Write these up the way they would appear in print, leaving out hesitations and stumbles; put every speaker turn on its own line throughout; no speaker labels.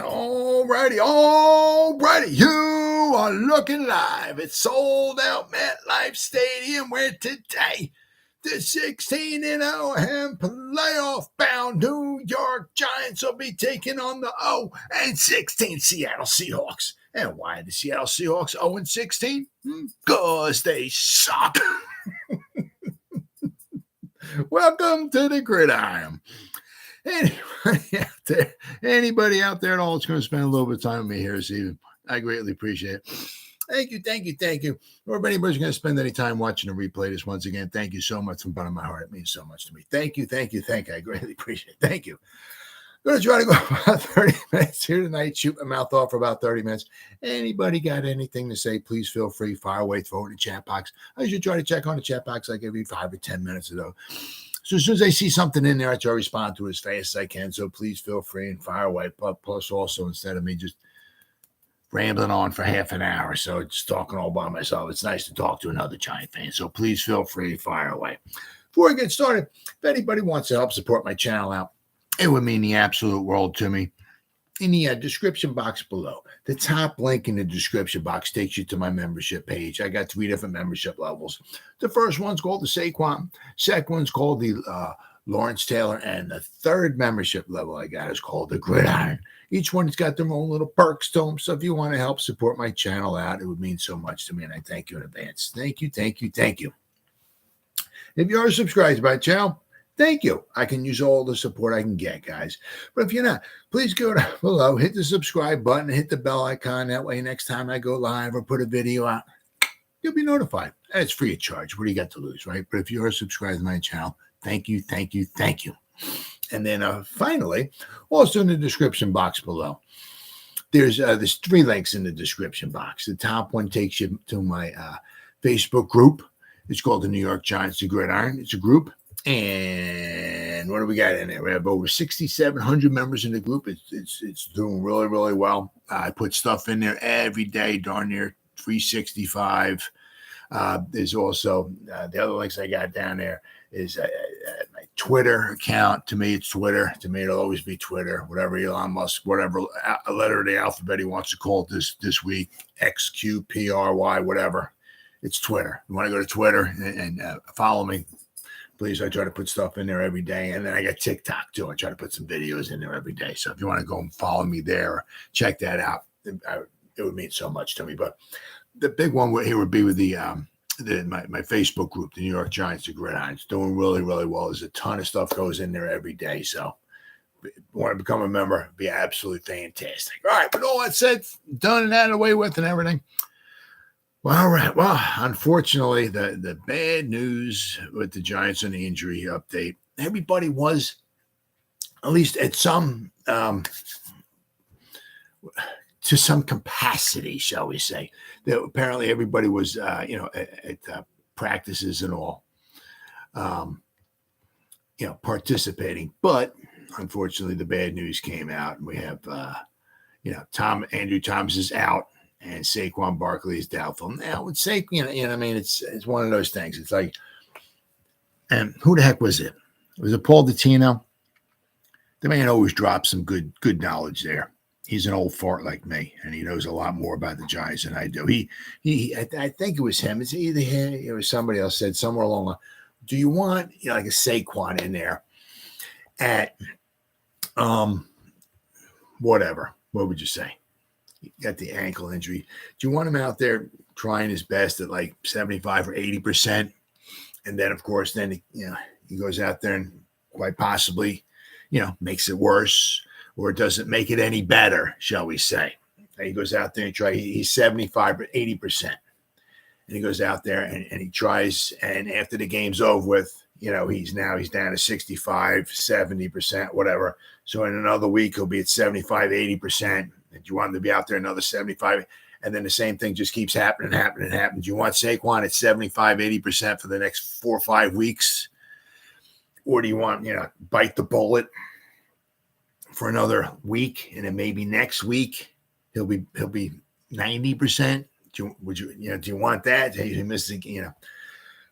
All righty. You are looking live at Sold Out MetLife Stadium, where today the 16-0 and playoff-bound New York Giants will be taking on the 0-16 Seattle Seahawks. And why are the Seattle Seahawks 0-16? Because they suck. Welcome to the Gridiron. Anybody out there at all that's going to spend a little bit of time with me here this evening, I greatly appreciate it. Thank you. Or if anybody's going to spend any time watching a replay this once again, thank you so much from the bottom of my heart. It means so much to me. Thank you. I greatly appreciate it. Thank you. I'm going to try to go about 30 minutes here tonight, shoot my mouth off for about 30 minutes. Anybody got anything to say, please feel free, fire away, throw it in the chat box. I usually try to check on the chat box like every 5 or 10 minutes or so. So as soon as I see something in there, I try to respond to it as fast as I can. So please feel free and fire away. Plus also, instead of me just rambling on for half an hour or so, just talking all by myself, it's nice to talk to another Giant fan. So please feel free to fire away. Before I get started, if anybody wants to help support my channel out, it would mean the absolute world to me. In the description box below, the top link in the description box takes you to my membership page. I got 3 different membership levels. The first one's called the Saquon. Second one's called the Lawrence Taylor. And the third membership level I got is called the Gridiron. Each one's got their own little perks to them. So if you want to help support my channel out, it would mean so much to me. And I thank you in advance. Thank you. If you are subscribed to my channel, thank you. I can use all the support I can get, guys. But if you're not, please go down below, hit the subscribe button, hit the bell icon. That way, next time I go live or put a video out, you'll be notified. And it's free of charge. What do you got to lose, right? But if you are subscribed to my channel, thank you. And then finally, also in the description box below, there's 3 links in the description box. The top one takes you to my Facebook group. It's called the New York Giants, the Gridiron. It's a group. And what do we got in there? We have over 6,700 members in the group. It's doing really, really well. I put stuff in there every day, darn near 365. There's also the other links I got down there is my Twitter account. To me, it's Twitter. To me, it'll always be Twitter. Whatever Elon Musk, whatever a letter of the alphabet he wants to call it this week, XQPRY, whatever. It's Twitter. You want to go to Twitter and follow me? Please, I try to put stuff in there every day. And then I got TikTok, too. I try to put some videos in there every day. So if you want to go and follow me there, check that out. It would mean so much to me. But the big one here would be with my Facebook group, the New York Giants, the Gridiron. It's doing really, really well. There's a ton of stuff goes in there every day. So if you want to become a member, it'd be absolutely fantastic. All right, with all that said, done and out of the way with and everything. Well, all right. Well, unfortunately, the bad news with the Giants and the injury update, everybody was, at least at some, to some capacity, shall we say, that apparently everybody was, at practices and all, participating. But unfortunately, the bad news came out, and we have, Andrew Thomas is out. And Saquon Barkley is doubtful. Now, with Saquon, I mean, it's one of those things. It's like, and who the heck was it? Was it Paul Dottino? The man always drops some good knowledge there. He's an old fart like me, and he knows a lot more about the Giants than I do. I think it was him. It's either him or somebody else said somewhere along the line, do you want like a Saquon in there at whatever? What would you say? Got the ankle injury. Do you want him out there trying his best at like 75 or 80%? And then, of course, he goes out there and quite possibly, makes it worse, or it doesn't make it any better, shall we say. And he goes out there and he's 75 or 80%. And he goes out there and he tries, and after the game's over with, he's down to 65, 70%, whatever. So in another week, he'll be at 75, 80%. And you want him to be out there another 75, and then the same thing just keeps happening. Do you want Saquon at 75, 80% for the next 4 or 5 weeks? Or do you want, bite the bullet for another week, and then maybe next week he'll be 90%? Do you want that? He missed,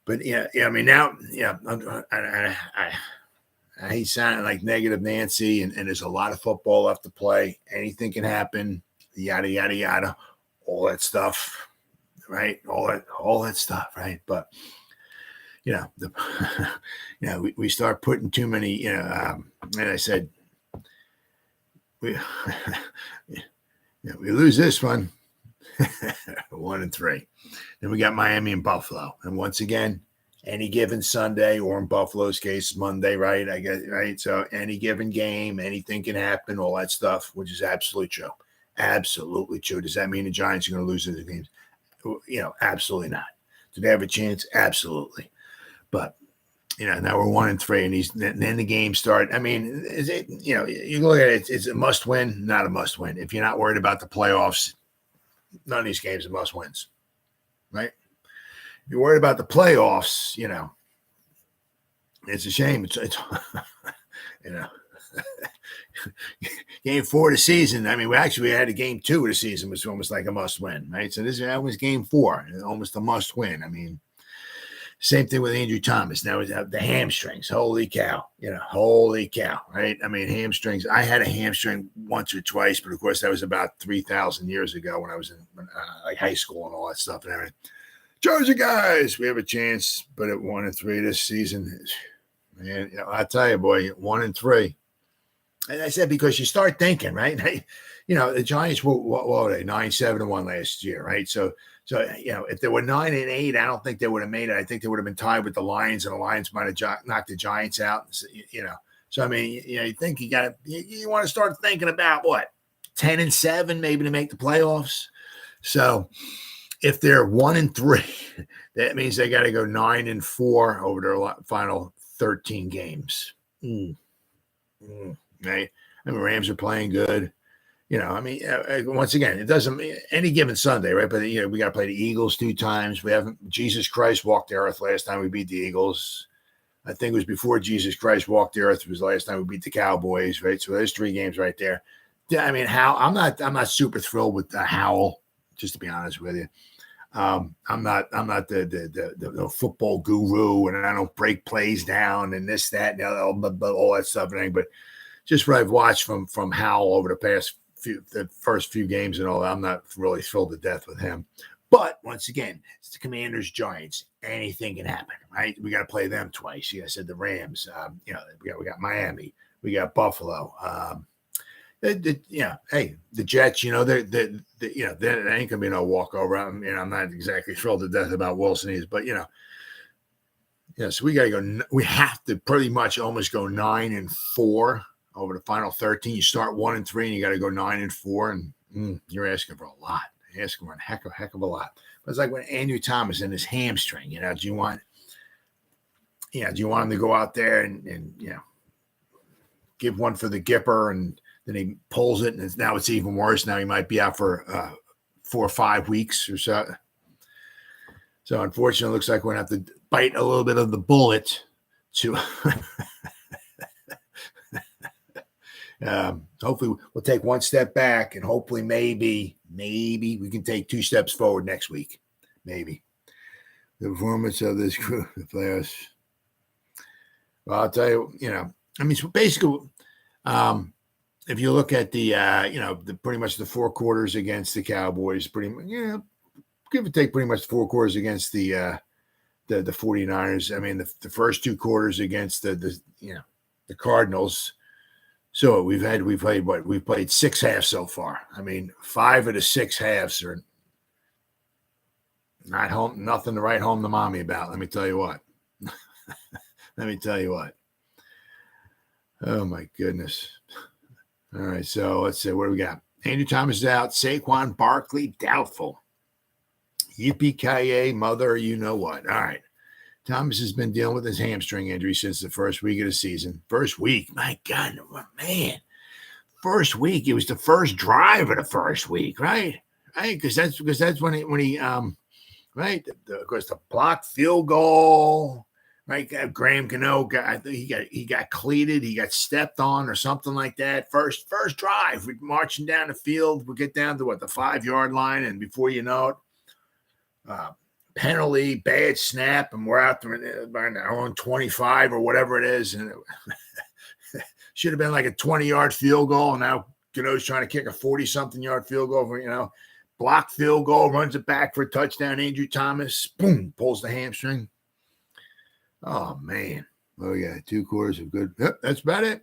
But I mean, now, He's sounding like negative Nancy, and there's a lot of football left to play. Anything can happen, yada, yada, yada, all that stuff, right? All that stuff, right? But, we start putting too many, and I said, we lose this one, 1-3. Then we got Miami and Buffalo. And once again, any given Sunday, or in Buffalo's case, Monday, right? I guess, right? So any given game, anything can happen, all that stuff, which is absolutely true. Absolutely true. Does that mean the Giants are going to lose those games? Absolutely not. Do they have a chance? Absolutely. But, now we're 1-3, and then the game start. I mean, is it, you look at it, it's a must win, not a must win. If you're not worried about the playoffs, none of these games are must wins, right? If you're worried about the playoffs, it's a shame. It's game 4 of the season. I mean, we had a game 2 of the season, was almost like a must win, right? So that was game 4, almost a must win. I mean, same thing with Andrew Thomas. Now the hamstrings. Holy cow, right? I mean, hamstrings. I had a hamstring once or twice, but of course that was about 3,000 years ago when I was in like high school and all that stuff and everything. Georgia guys, we have a chance, but at 1-3 this season, man, I tell you, boy, 1-3. And I said, because you start thinking, right? The Giants were, what were they, 9-7-1 last year, right? So if they were 9-8, I don't think they would have made it. I think they would have been tied with the Lions, and the Lions might have knocked the Giants out. So I mean, you think you want to start thinking about what, 10-7 maybe to make the playoffs. So if they're 1-3, that means they got to go 9-4 over their final 13 games. Right? I mean, Rams are playing good. Once again, it doesn't any given Sunday, right? But we got to play the Eagles 2 times. We haven't. Jesus Christ walked the earth last time we beat the Eagles. I think it was before Jesus Christ walked the earth. It was the last time we beat the Cowboys, right? So there's 3 games right there. I mean, I'm not super thrilled with the Howell, just to be honest with you. I'm not the football guru, and I don't break plays down and this, that, and all that stuff and everything. But just what I've watched from Howell over the first few games and all that, I'm not really thrilled to death with him. But once again, it's the Commanders, Giants. Anything can happen, right? We got to play them twice. I said the Rams. We got Miami. We got Buffalo. Hey, the Jets. There ain't gonna be no walkover. I'm not exactly thrilled to death about Wilson, but so we got to go. We have to pretty much almost go 9-4 over the final 13. You start 1-3, and you got to go 9-4, and you're asking for a lot. You're asking for a heck of a lot. But it's like when Andrew Thomas and his hamstring. Do you want him to go out there and give one for the Gipper, and then he pulls it, and now it's even worse. Now he might be out for 4 or 5 weeks or so. So unfortunately, it looks like we're going to have to bite a little bit of the bullet to hopefully we'll take 1 step back, and hopefully maybe we can take 2 steps forward next week. Maybe. The performance of this group, the players. Well, I'll tell you, so basically, if you look at the pretty much the 4 quarters against the Cowboys, pretty much, give or take pretty much 4 quarters against the 49ers. I mean, the first 2 quarters against the Cardinals. So we've played 6 halves so far. I mean, 5 of the 6 halves are not home, nothing to write home to mommy about. Let me tell you what. Oh my goodness. All right, so let's see what do we got. Andrew Thomas is out. Saquon Barkley doubtful. Yippee-ki-yay, mother, you know what. All right. Thomas has been dealing with his hamstring injury since the first week of the season. First week, my God, man. First week, it was the first drive of the first week, right? Right, because that's when he right, of course, the blocked field goal, right? Graham Gano he got cleated, he got stepped on or something like that. First drive, we're marching down the field. We get down to the 5-yard line, and before you know it, penalty, bad snap, and we're out there by our own 25 or whatever it is, and should have been like a 20-yard field goal. And now Gano's trying to kick a 40-something yard field goal for, blocked field goal, runs it back for a touchdown. Andrew Thomas, boom, pulls the hamstring. Oh, man. Oh, yeah, 2 quarters of good. Yep, that's about it.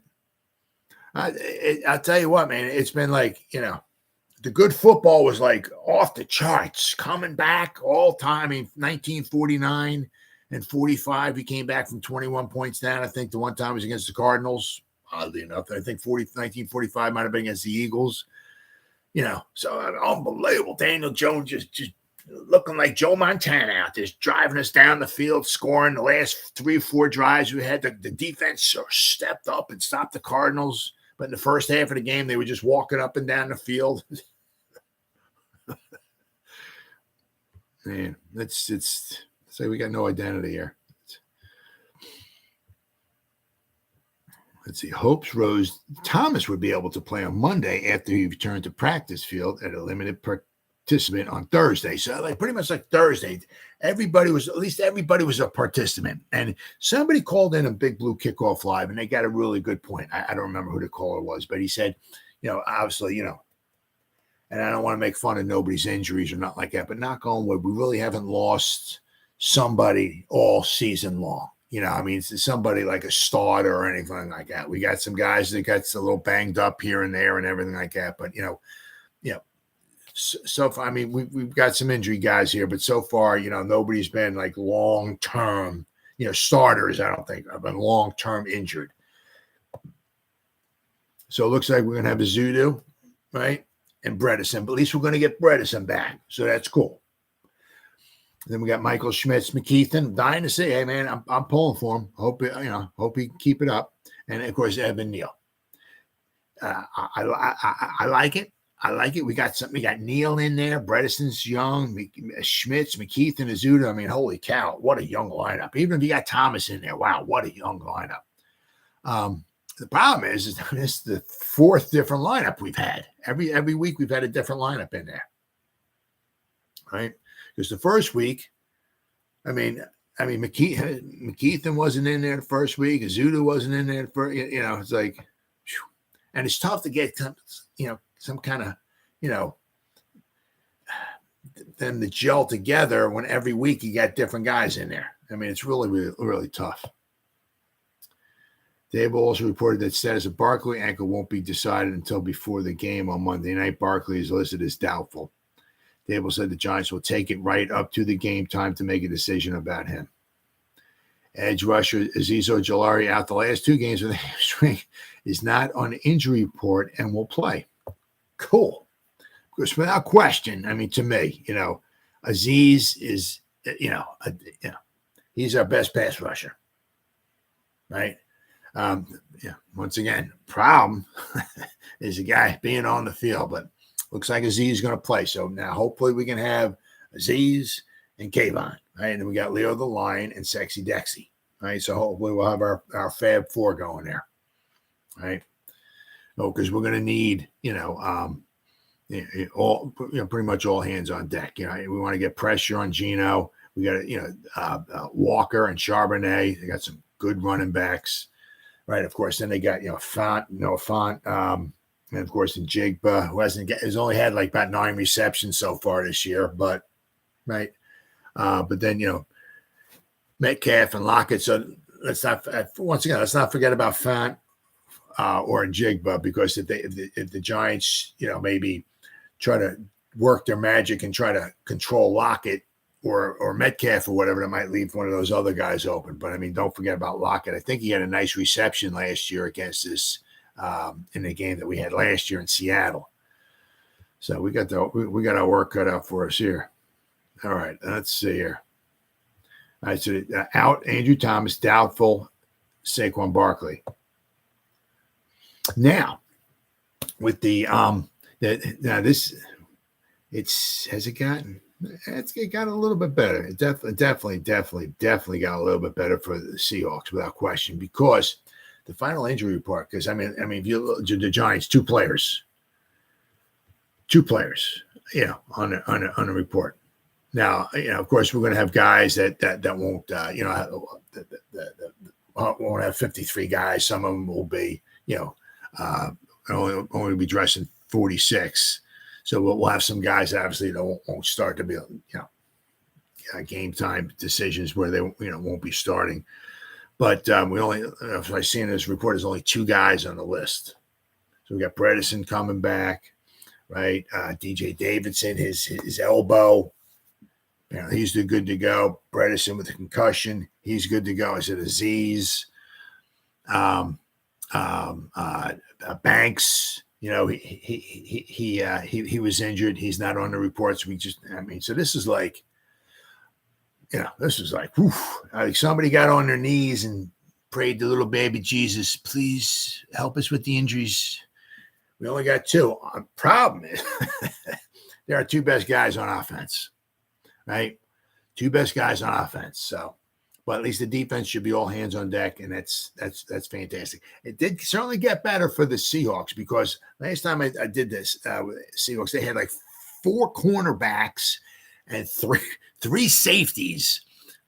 I'll tell you what, man, it's been like, the good football was like off the charts, coming back all time. I mean, 1949 and 45, he came back from 21 points down. I think the one time was against the Cardinals, oddly enough. I think 1945 might have been against the Eagles. So unbelievable. Daniel Jones just looking like Joe Montana out there, just driving us down the field, scoring the last 3 or 4 drives we had. The defense stepped up and stopped the Cardinals. But in the first half of the game, they were just walking up and down the field. Man, it's like we got no identity here. Let's see. Hopes rose. Thomas would be able to play on Monday after he returned to practice field at a limited participant on Thursday. So pretty much like Thursday, everybody was a participant. And somebody called in a Big Blue Kickoff Live, and they got a really good point. I don't remember who the caller was, but he said, obviously, and I don't want to make fun of nobody's injuries or not like that, but knock on wood, we really haven't lost somebody all season long. It's somebody like a starter or anything like that. We got some guys that got a little banged up here and there and everything like that. But, so far, we've got some injury guys here, but so far, nobody's been like long-term, starters, I don't think, have been long-term injured. So it looks like we're going to have a Zudu, right? And Bredesen, but at least we're going to get Bredesen back. So that's cool. And then we got Michael Schmitz, McKeithen. Dying to say, hey man, I'm pulling for him. Hope he can keep it up. And of course, Evan Neal. I like it. I like it. We got Neal in there. Bredesen's young. Schmitz, McKeithen, Azuda. Holy cow, what a young lineup. Even if you got Thomas in there, wow, what a young lineup. The problem is this is the 4th different lineup we've had. Every week we've had a different lineup in there, right? Because the first week, McKeithen wasn't in there the first week. Azuda wasn't in there the first. It's like, whew. And it's tough to get some kind of them to gel together when every week you got different guys in there. It's really, really, really tough. Dave also reported that status of Barkley ankle won't be decided until before the game on Monday night. Barkley is listed as doubtful. Dable said the Giants will take it right up to the game time to make a decision about him. Edge rusher Azeez Ojulari out the last 2 games with a hamstring is not on the injury report and will play. Cool. Because without question, to me, Azeez is, he's our best pass rusher, right? Once again, problem is the guy being on the field, but looks like Azeez is going to play. So now hopefully we can have Azeez and Kayvon, right? And then we got Leo the Lion and Sexy Dexy, right? So hopefully we'll have our Fab 4 going there, right? Because we're going to need, pretty much all hands on deck. We want to get pressure on Geno. We got, Walker and Charbonnet. They got some good running backs. Right, of course. Then they got Font, and of course in Jigba, who has only had like about 9 receptions so far this year, but right. But then Metcalf and Lockett. So let's not forget about Font or Jigba, because if the Giants maybe try to work their magic and try to control Lockett or Metcalf or whatever, that might leave one of those other guys open. But don't forget about Lockett. I think he had a nice reception last year against us in the game that we had last year in Seattle. So we got our work cut out for us here. All right, let's see here. All right, so out Andrew Thomas, doubtful, Saquon Barkley. Now, with the it's got a little bit better. It definitely got a little bit better for the Seahawks without question, because the final injury report. Because if you look at the Giants, two players, on a report. Now, of course, we're going to have guys that won't, won't have 53 guys. Some of them will be, only be dressing 46. So we'll have some guys obviously that won't start to be, game time decisions where they, won't be starting. But we only, if I see in this report, there's only 2 guys on the list. So we got Bredesen coming back, right? DJ Davidson, his elbow, he's good to go. Bredesen with a concussion, he's good to go. I said Azeez, Banks, he was injured. He's not on the reports. So this is like, oof, like somebody got on their knees and prayed to little baby Jesus, please help us with the injuries. We only got 2. Problem is, there are 2 best guys on offense, right? 2 best guys on offense. So, but at least the defense should be all hands on deck, and that's fantastic. It did certainly get better for the Seahawks because last time I did this with Seahawks, they had like 4 cornerbacks and three safeties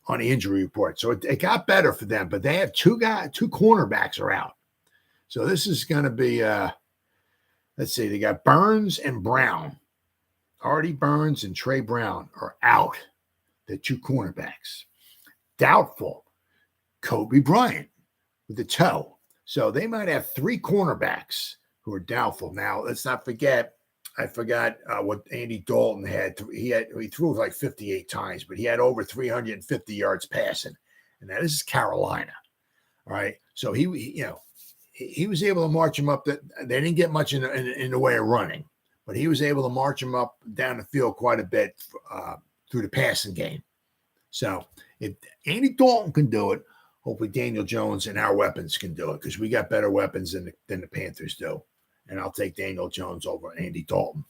on the injury report. So it got better for them, but they have 2 cornerbacks are out. So this is going to be, let's see, they got Burns and Brown. Artie Burns and Trey Brown are out. The 2 cornerbacks. Doubtful, Kobe Bryant with the toe. So they might have 3 cornerbacks who are doubtful. Now, let's not forget, I forgot what Andy Dalton had. He threw like 58 times, but he had over 350 yards passing. And now this is Carolina. All right. So he was able to march him up. They didn't get much in the way of running, but he was able to march him up down the field quite a bit through the passing game. So if Andy Dalton can do it, hopefully Daniel Jones and our weapons can do it because we got better weapons than the Panthers do. And I'll take Daniel Jones over Andy Dalton.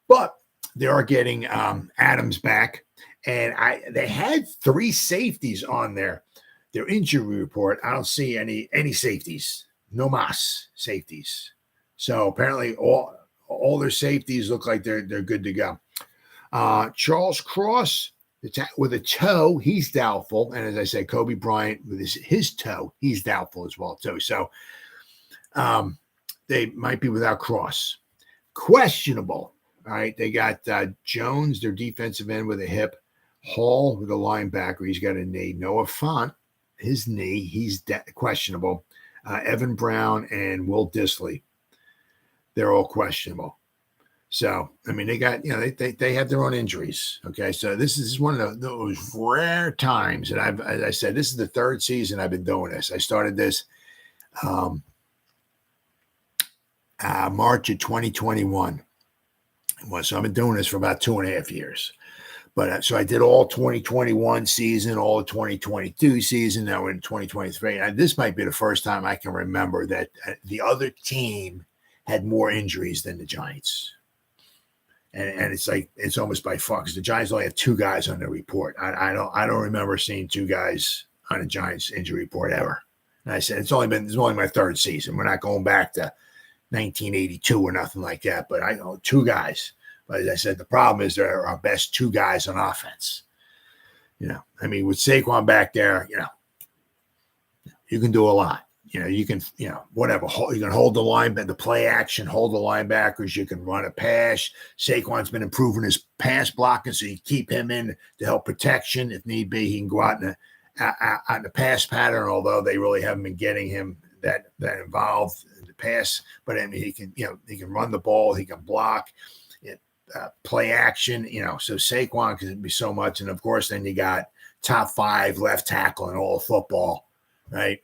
But they are getting Adams back. And they had 3 safeties on their injury report. I don't see any safeties. No mas safeties. So apparently all their safeties look like they're good to go. Charles Cross with a toe, he's doubtful. And as I said, Kobe Bryant with his toe, he's doubtful as well too. So they might be without Cross. Questionable. All right. They got Jones, their defensive end, with a hip. Hall with a linebacker. He's got a knee. Noah Fant, his knee. He's questionable. Evan Brown and Will Dissly. They're all questionable. So, I mean, they got, they have their own injuries. Okay. So this is one of those rare times that as I said, this is the 3rd season I've been doing this. I started this March of 2021. So I've been doing this for about 2.5 years. But so I did all 2021 season, all 2022 season. Now we're in 2023. And this might be the first time I can remember that the other team had more injuries than the Giants. And it's like, it's almost by far because the Giants only have 2 guys on their report. I don't remember seeing 2 guys on a Giants injury report ever. And I said, it's only my 3rd season. We're not going back to 1982 or nothing like that. But I know 2 guys. But as I said, the problem is they're our best 2 guys on offense. I mean, with Saquon back there, you can do a lot. You can, whatever. You can hold the line, the play action, hold the linebackers. You can run a pass. Saquon's been improving his pass blocking, so you keep him in to help protection. If need be, he can go out in the pass pattern, although they really haven't been getting him that involved in the pass. But I mean, he can run the ball. He can block. Play action, so Saquon can be so much. And of course, then you got top 5 left tackle in all of football, right?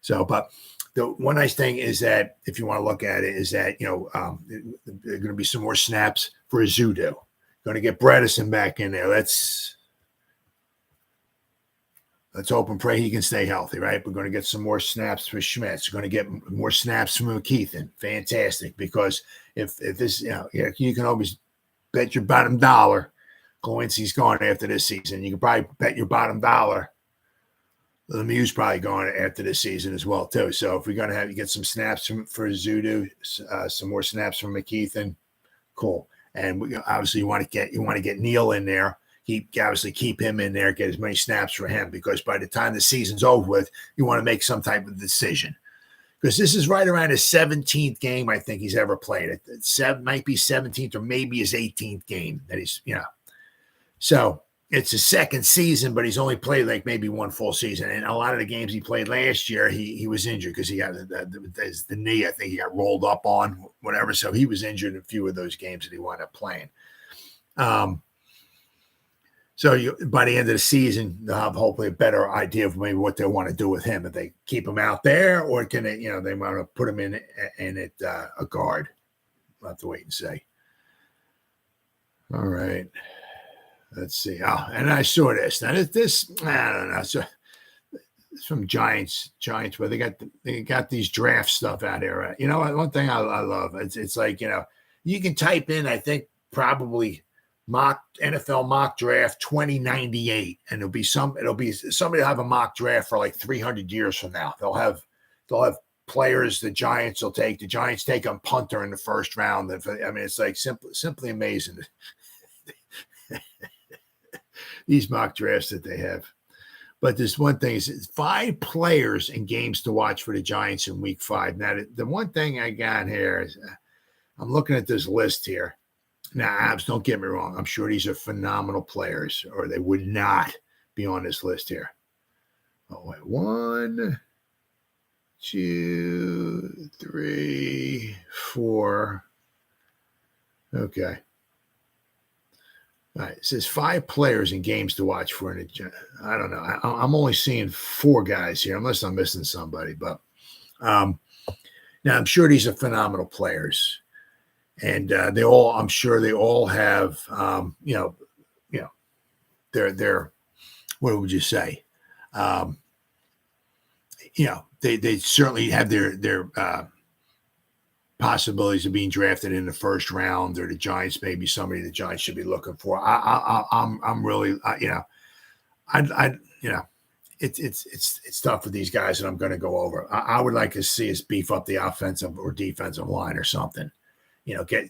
So, but the one nice thing is that if you want to look at it is that, there are going to be some more snaps for Azudu. Going to get Bredesen back in there. Let's hope and pray he can stay healthy, right? We're going to get some more snaps for Schmitz. We're going to get more snaps from McKeithen. Fantastic, because if this, you can always bet your bottom dollar Coincy's gone after this season. You can probably bet your bottom dollar Lemieux's probably gone after this season as well too. So if we're going to get some snaps for Zudu, some more snaps from McKeithen, cool. And obviously you want to get Neal in there. Keep him in there, get as many snaps for him, because by the time the season's over with, you want to make some type of decision. because this is right around his 17th game I think he's ever played. It might be 17th or maybe his 18th game that he's, So it's his second season, but he's only played like maybe one full season. And a lot of the games he played last year, he was injured because he got the knee, I think he got rolled up on, whatever. So he was injured in a few of those games that he wound up playing. So by the end of the season, they'll have hopefully a better idea of maybe what they want to do with him. If they keep him out there, or can they, they want to put him in at a guard. We'll have to wait and see. All right, let's see. Oh, and I saw this. Now this I don't know. So it's from Giants, where they got these draft stuff out here. One thing I love. It's like you can type in. I think probably NFL mock draft 2098, and it'll be somebody will have a mock draft for like 300 years from now. They'll have players the Giants will take. The Giants take a punter in the first round. I mean, it's like simply amazing. These mock drafts that they have. But this one thing is 5 players and games to watch for the Giants in week 5. Now, the one thing I got here is I'm looking at this list here. Now, Abs, don't get me wrong. I'm sure these are phenomenal players, or they would not be on this list here. Oh, wait. 1, 2, 3, 4. Okay. All right. It says 5 players and games to watch for. I don't know. I'm only seeing 4 guys here, unless I'm missing somebody. But now I'm sure these are phenomenal players. And I'm sure they all have, they're, what would you say? They certainly have their possibilities of being drafted in the first round, or the Giants, maybe somebody the Giants should be looking for. I'm really, it's tough for these guys that I'm going to go over. I would like to see us beef up the offensive or defensive line or something.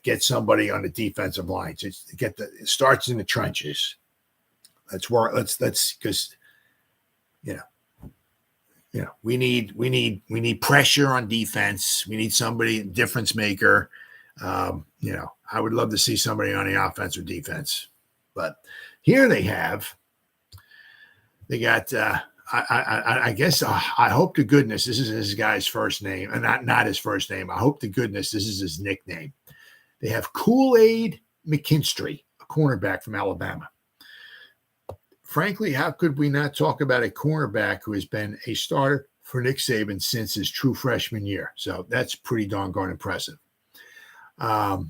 Get somebody on the defensive line. Just it starts in the trenches. Let's because we need pressure on defense. We need somebody, difference maker. I would love to see somebody on the offense or defense. But here they got I guess I hope to goodness this is his guy's first name, and not his first name. I hope to goodness this is his nickname. They have Kool-Aid McKinstry, a cornerback from Alabama. Frankly, how could we not talk about a cornerback who has been a starter for Nick Saban since his true freshman year? So that's pretty darn impressive. Okay.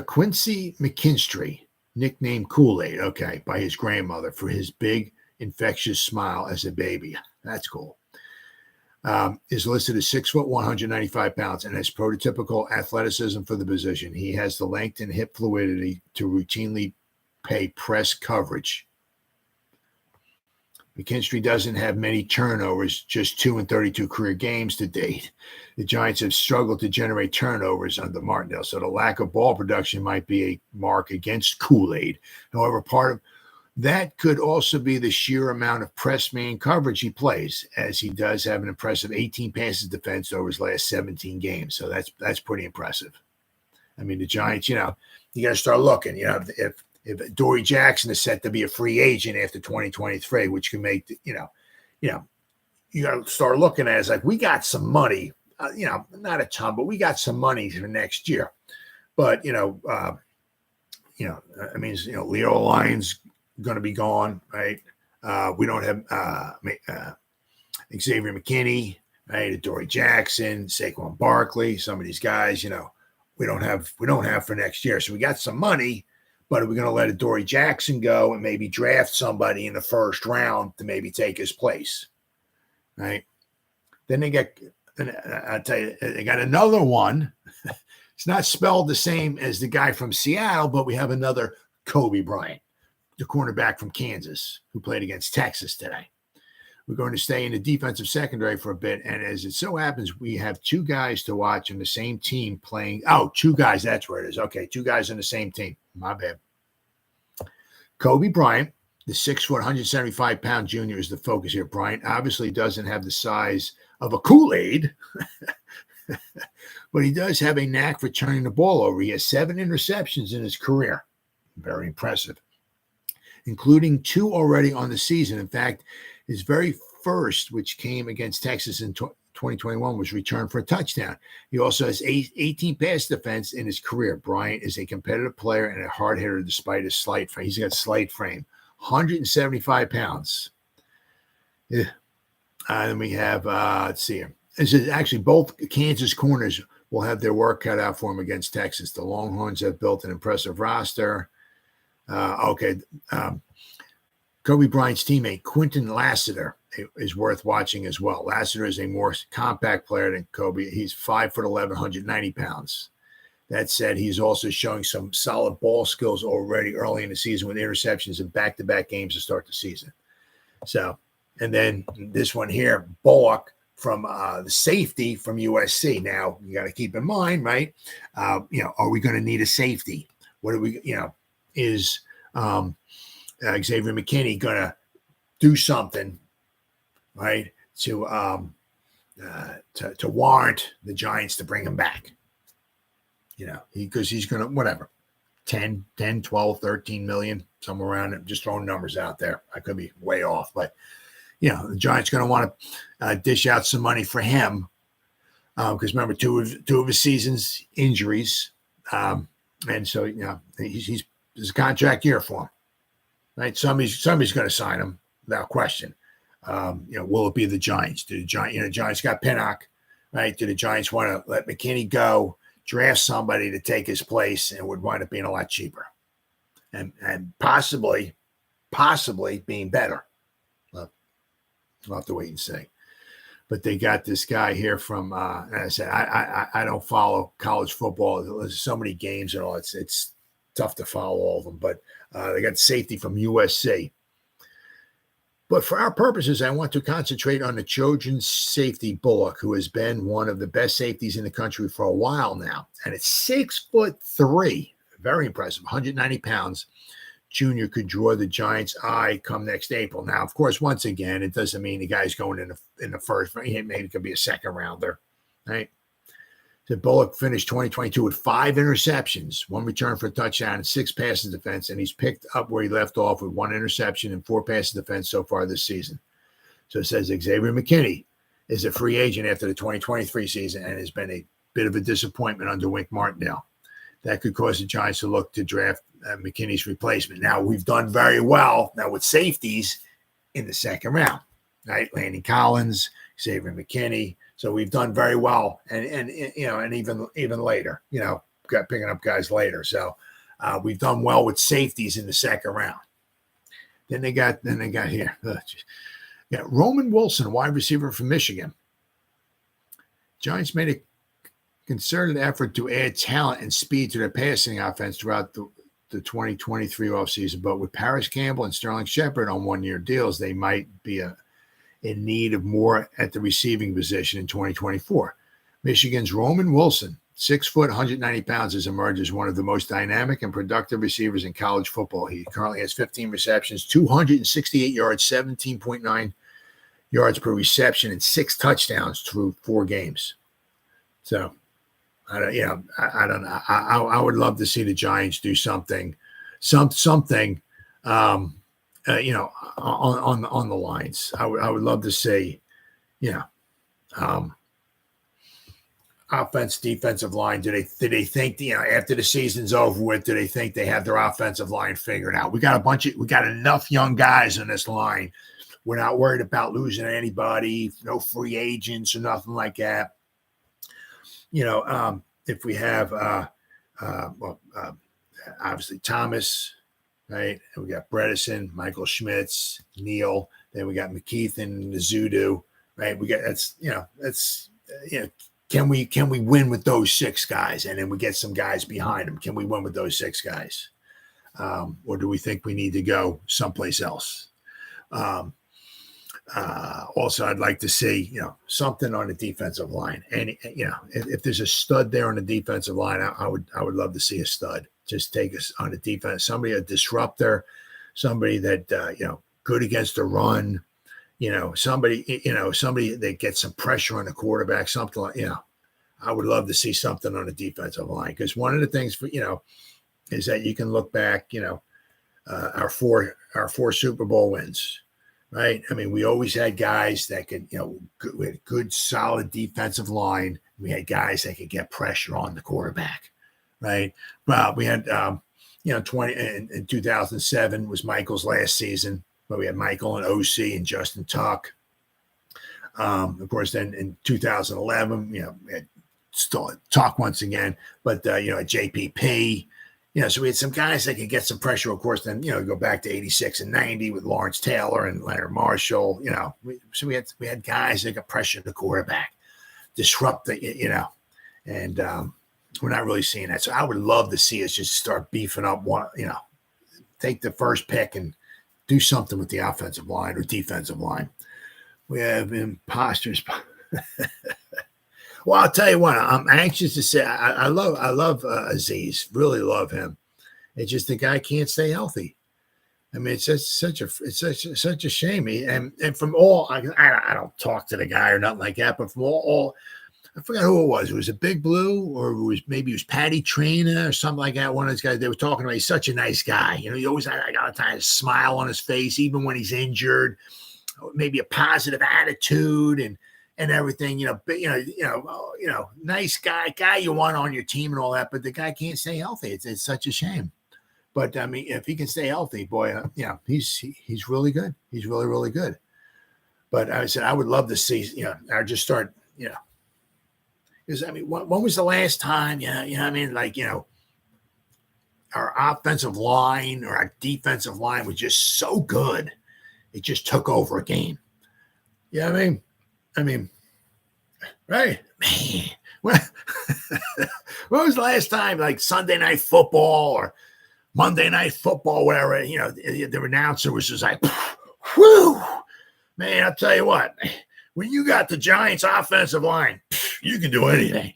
Quincy McKinstry, nicknamed Kool-Aid, okay, by his grandmother for his big, infectious smile as a baby. That's cool. Is listed as 6 foot, 195 pounds, and has prototypical athleticism for the position. He has the length and hip fluidity to routinely pay press coverage. McKinstry doesn't have many turnovers, just 2 in 32 career games to date. The Giants have struggled to generate turnovers under Martinez, so the lack of ball production might be a mark against Kool-Aid. However, part of that could also be the sheer amount of press man coverage he plays, as he does have an impressive 18 passes defense over his last 17 games. So that's pretty impressive. I mean, the Giants, you got to start looking. If Adoree Jackson is set to be a free agent after 2023, which can make you got to start looking at it as like we got some money. Not a ton, but we got some money for next year. But Leo Lyons going to be gone, right? We don't have Xavier McKinney, right? Adoree Jackson, Saquon Barkley, some of these guys, we don't have for next year. So we got some money, but are we going to let Adoree Jackson go and maybe draft somebody in the first round to maybe take his place, right? Then I'll tell you, they got another one. It's not spelled the same as the guy from Seattle, but we have another Kobe Bryant, the cornerback from Kansas, who played against Texas today. We're going to stay in the defensive secondary for a bit, and as it so happens, we have 2 guys to watch on the same team playing. Oh, 2 guys, that's where it is. Okay, 2 guys on the same team. My bad. Kobe Bryant, The 6', 175-pound junior is the focus here. Bryant obviously doesn't have the size of a Kool-Aid, but he does have a knack for turning the ball over. He has 7 interceptions in his career. Very impressive, including 2 already on the season. In fact, his very first, which came against Texas in 2021, was returned for a touchdown. He also has 18 pass defense in his career. Bryant is a competitive player and a hard hitter despite his slight frame. He's got slight frame, 175 pounds. Yeah. Then we have, let's see here. This is actually both Kansas corners will have their work cut out for him against Texas. The Longhorns have built an impressive roster. Kobe Bryant's teammate, Quentin Lassiter, is worth watching as well. Lassiter is a more compact player than Kobe. He's 5'11", 190 pounds. That said, he's also showing some solid ball skills already early in the season with interceptions in back-to-back games to start the season. So, and then this one here, Bullock from the safety from USC. Now, you got to keep in mind, right? Are we going to need a safety? What are we, is Xavier McKinney going to do something, right, to warrant the Giants to bring him back? Because he's going to, whatever, 10, 12, 13 million, somewhere around it. Just throwing numbers out there. I could be way off, but, the Giants going to want to dish out some money for him because, remember, two of his seasons injuries. And so, he's a contract year for him, right? Somebody's going to sign him without question. Will it be the Giants? Do the Giants got Pinnock, right? Do the Giants want to let McKinney go, draft somebody to take his place, and would wind up being a lot cheaper and possibly being better? We'll have to wait and see. But they got this guy here from, as I said, I don't follow college football. There's so many games and all. It's tough to follow all of them. But they got safety from USC. But for our purposes, I want to concentrate on the Trojan safety Bullock, who has been one of the best safeties in the country for a while now. And at 6'3", very impressive, 190 pounds. Junior could draw the Giants' eye come next April. Now, of course, once again, it doesn't mean the guy's going in the first. Maybe it could be a second rounder, right? So Bullock finished 2022 with 5 interceptions, 1 return for a touchdown, and 6 passes defense, and he's picked up where he left off with 1 interception and 4 passes defense so far this season. So it says Xavier McKinney is a free agent after the 2023 season and has been a bit of a disappointment under Wink Martindale. That could cause the Giants to look to draft McKinney's replacement. Now, we've done very well now with safeties in the second round, right? Landon Collins, Xavier McKinney. So we've done very well, and even later, got picking up guys later. So we've done well with safeties in the second round. Then they got here. Roman Wilson, wide receiver from Michigan. Giants made a concerted effort to add talent and speed to their passing offense throughout the 2023 offseason, but with Paris Campbell and Sterling Shepard on 1-year deals, they might be in need of more at the receiving position in 2024. Michigan's Roman Wilson, 6 foot, 190 pounds, has emerged as one of the most dynamic and productive receivers in college football. He currently has 15 receptions, 268 yards, 17.9 yards per reception, and 6 touchdowns through 4 games. So, I don't know. I would love to see the Giants do something, on the lines. I would love to see, offense, defensive line. Do they think, after the season's over with, do they think they have their offensive line figured out? We got enough young guys on this line. We're not worried about losing anybody, no free agents or nothing like that. If we have, obviously Thomas, right? And we got Bredesen, Michael Schmitz, Neal. Then we got McKeith and Nazudu, right? We got can we win with those 6 guys? And then we get some guys behind them. Can we win with those 6 guys? Or do we think we need to go someplace else? Also, I'd like to see, something on the defensive line. And, if there's a stud there on the defensive line, I would love to see a stud. Just take us on the defense, a disruptor, somebody that good against the run. Somebody that gets some pressure on the quarterback, something like, I would love to see something on the defensive line, because one of the things is that you can look back, our four Super Bowl wins, right? I mean, we always had guys that could, we had good, solid defensive line. We had guys that could get pressure on the quarterback, right? Well, we had, 20 in 2007 was Michael's last season, but we had Michael and OC and Justin Tuck. Of course, then in 2011, we had Tuck once again, but JPP. So we had some guys that could get some pressure. Of course, then go back to 86 and 90 with Lawrence Taylor and Leonard Marshall. So we had guys that got pressure the quarterback, disrupt the and we're not really seeing that. So I would love to see us just start beefing up one. Take the first pick and do something with the offensive line or defensive line. We have imposters. Well, I'll tell you what, I'm anxious to say I love Azeez, really love him. It's just the guy can't stay healthy. I mean, it's just such a shame. And from all, I don't talk to the guy or nothing like that, but from all I forgot who it was. It was a Big Blue, or it was Patty Traina or something like that. One of those guys they were talking about. He's such a nice guy. He always got a kind of smile on his face, even when he's injured. Maybe a positive attitude and everything. Nice guy you want on your team and all that. But the guy can't stay healthy. It's such a shame. But I mean, if he can stay healthy, boy, he's really good. He's really, really good. But I said I would love to see. I just start. Because, I mean, when was the last time, our offensive line or our defensive line was just so good, it just took over a game. Yeah, I mean, right? Man, when was the last time, like Sunday Night Football or Monday Night Football, whatever, the announcer was just like, whew, man, I'll tell you what, when you got the Giants offensive line, you can do anything.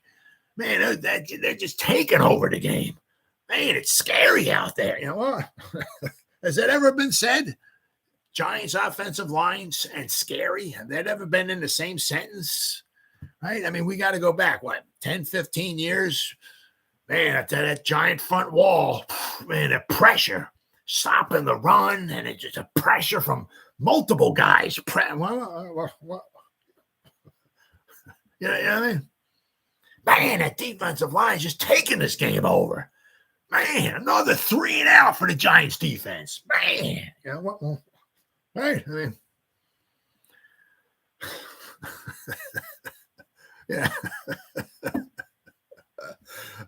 Man, they're just taking over the game. Man, it's scary out there. Has that ever been said? Giants offensive lines and scary? Have that ever been in the same sentence? Right? I mean, we got to go back, 10, 15 years? Man, that giant front wall, man, the pressure, stopping the run, and it's just a pressure from multiple guys. You know what I mean? Man, that defensive line is just taking this game over. Man, another 3 and out for the Giants defense. Man, right? I mean, yeah.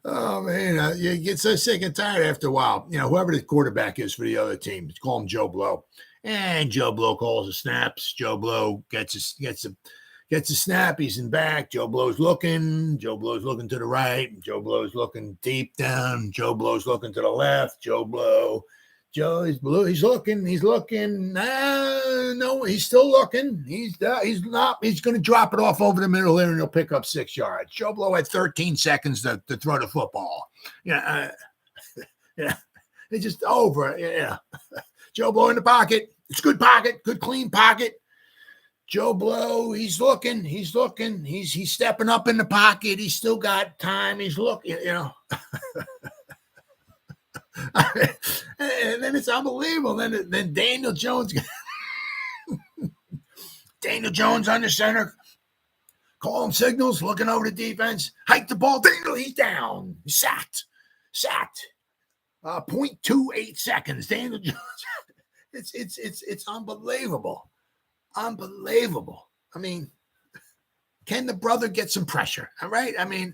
Oh, man, you get so sick and tired after a while. Whoever the quarterback is for the other team, just call him Joe Blow. And Joe Blow calls the snaps. Joe Blow gets a snap. He's in back. Joe Blow's looking. Joe Blow's looking to the right. Joe Blow's looking deep down. Joe Blow's looking to the left. He's looking. No, he's still looking. He's not. He's going to drop it off over the middle there, and he'll pick up 6 yards. Joe Blow had 13 seconds to throw the football. Yeah, it's just over. Yeah, Joe Blow in the pocket. It's good pocket, good clean pocket. Joe Blow, he's looking. He's stepping up in the pocket. He's still got time. He's looking, And then it's unbelievable. Then Daniel Jones under center. Call him signals, looking over the defense. Hike the ball. Daniel, he's down. He's sacked. 0.28 seconds. Daniel Jones. It's unbelievable. Unbelievable. I mean, can the brother get some pressure? All right. I mean,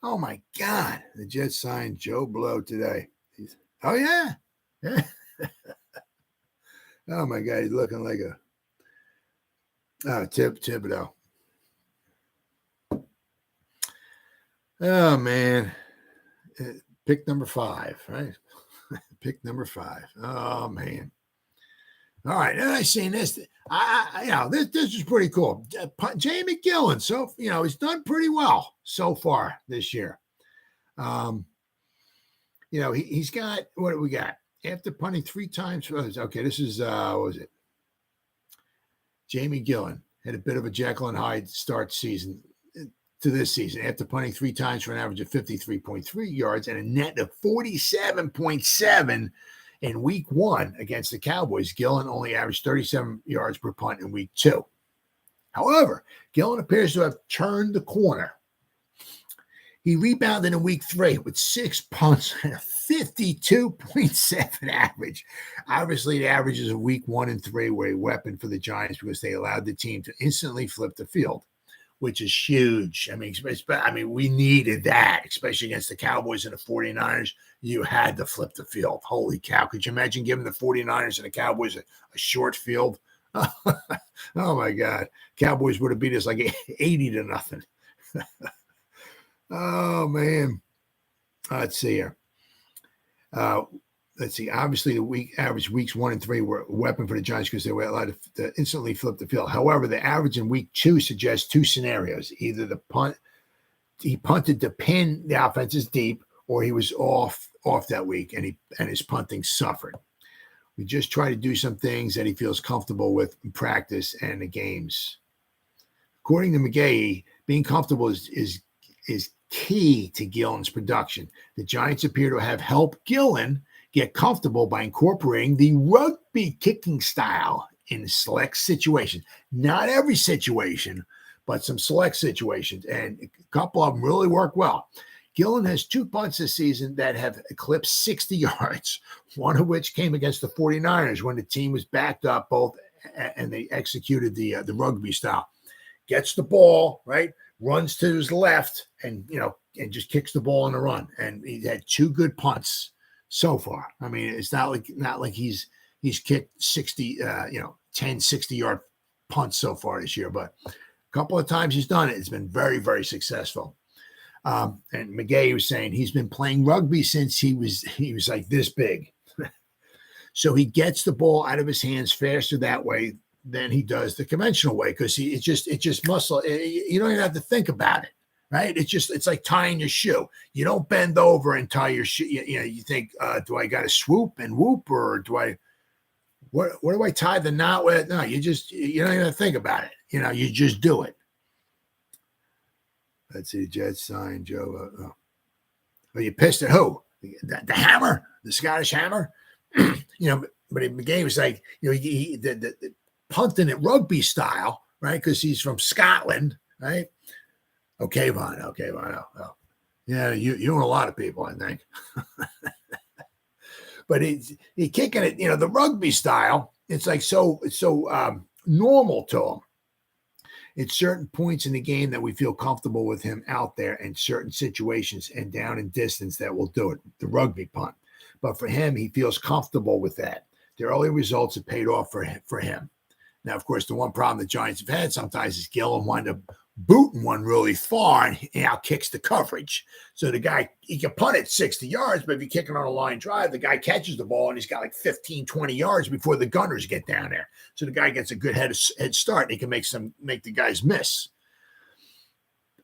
oh my God. The Jets signed Joe Blow today. Oh yeah. Oh my God. He's looking like Thibodeau. Oh man. Pick number 5, right? Pick number 5. Oh man. All right, and I seen this. This is pretty cool. Jamie Gillan, so he's done pretty well so far this year. He's got, what do we got? after punting 3 times. Okay, this is, what was it? Jamie Gillan had a bit of a Jekyll and Hyde start season to this season after punting 3 times for an average of 53.3 yards and a net of 47.7 in week 1 against the Cowboys. Gillan only averaged 37 yards per punt in week 2. However, Gillan appears to have turned the corner. He rebounded in week 3 with 6 punts and a 52.7 average. Obviously, the averages of week 1 and 3 were a weapon for the Giants because they allowed the team to instantly flip the field, which is huge. I mean, we needed that, especially against the Cowboys and the 49ers. You had to flip the field. Holy cow. Could you imagine giving the 49ers and the Cowboys a short field? Oh, my God. Cowboys would have beat us like 80-0. Oh, man. Let's see here. Let's see. Obviously, the average weeks 1 and 3 were a weapon for the Giants because they were allowed to instantly flip the field. However, the average in week 2 suggests 2 scenarios. Either he punted to pin the offenses deep, or he was off that week and his punting suffered. We just try to do some things that he feels comfortable with in practice and the games. According to McGahee, being comfortable is key to Gillan's production. The Giants appear to have helped Gillan get comfortable by incorporating the rugby kicking style in select situations. Not every situation, but some select situations, and a couple of them really work well. Gillan has 2 punts this season that have eclipsed 60 yards, one of which came against the 49ers when the team was backed up both, and they executed the rugby style. Gets the ball, right? Runs to his left and just kicks the ball on the run. And he had 2 good punts so far. I mean, it's not like he's kicked 60, 10, 60-yard punts so far this year, but a couple of times he's done it. It's been very, very successful. And McGahee was saying he's been playing rugby since he was like this big. So he gets the ball out of his hands faster that way than he does the conventional way, because it's just muscle. You don't even have to think about it, right? It's like tying your shoe. You don't bend over and tie your shoe. You think, do I got to swoop and whoop, or what do I tie the knot with? No, you don't even think about it. You just do it. Let's see, Jets signed Joe. Are you pissed at who? The Hammer, the Scottish Hammer. But McGahee was like, the punting at rugby style, right? Because he's from Scotland, right? Okay, Von. Oh. Yeah, you and a lot of people, I think. But he's kicking it, the rugby style. It's like so normal to him. It's certain points in the game that we feel comfortable with him out there, and certain situations and down and distance that will do it, the rugby punt. But for him, he feels comfortable with that. The early results have paid off for him. Now, of course, the one problem the Giants have had sometimes is Gillan wind up booting one really far and he out-kicks the coverage. So the guy, he can punt it 60 yards, but if you kick it on a line drive, the guy catches the ball and he's got like 15, 20 yards before the gunners get down there. So the guy gets a good head start and he can make the guys miss.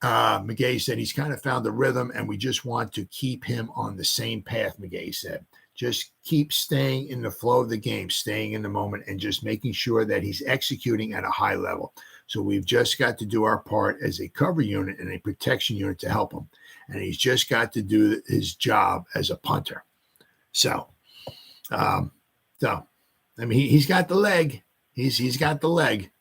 McGahee said he's kind of found the rhythm and we just want to keep him on the same path, McGahee said. Just keep staying in the flow of the game, staying in the moment, and just making sure that he's executing at a high level. So we've just got to do our part as a cover unit and a protection unit to help him. And he's just got to do his job as a punter. So, he's got the leg. He's got the leg.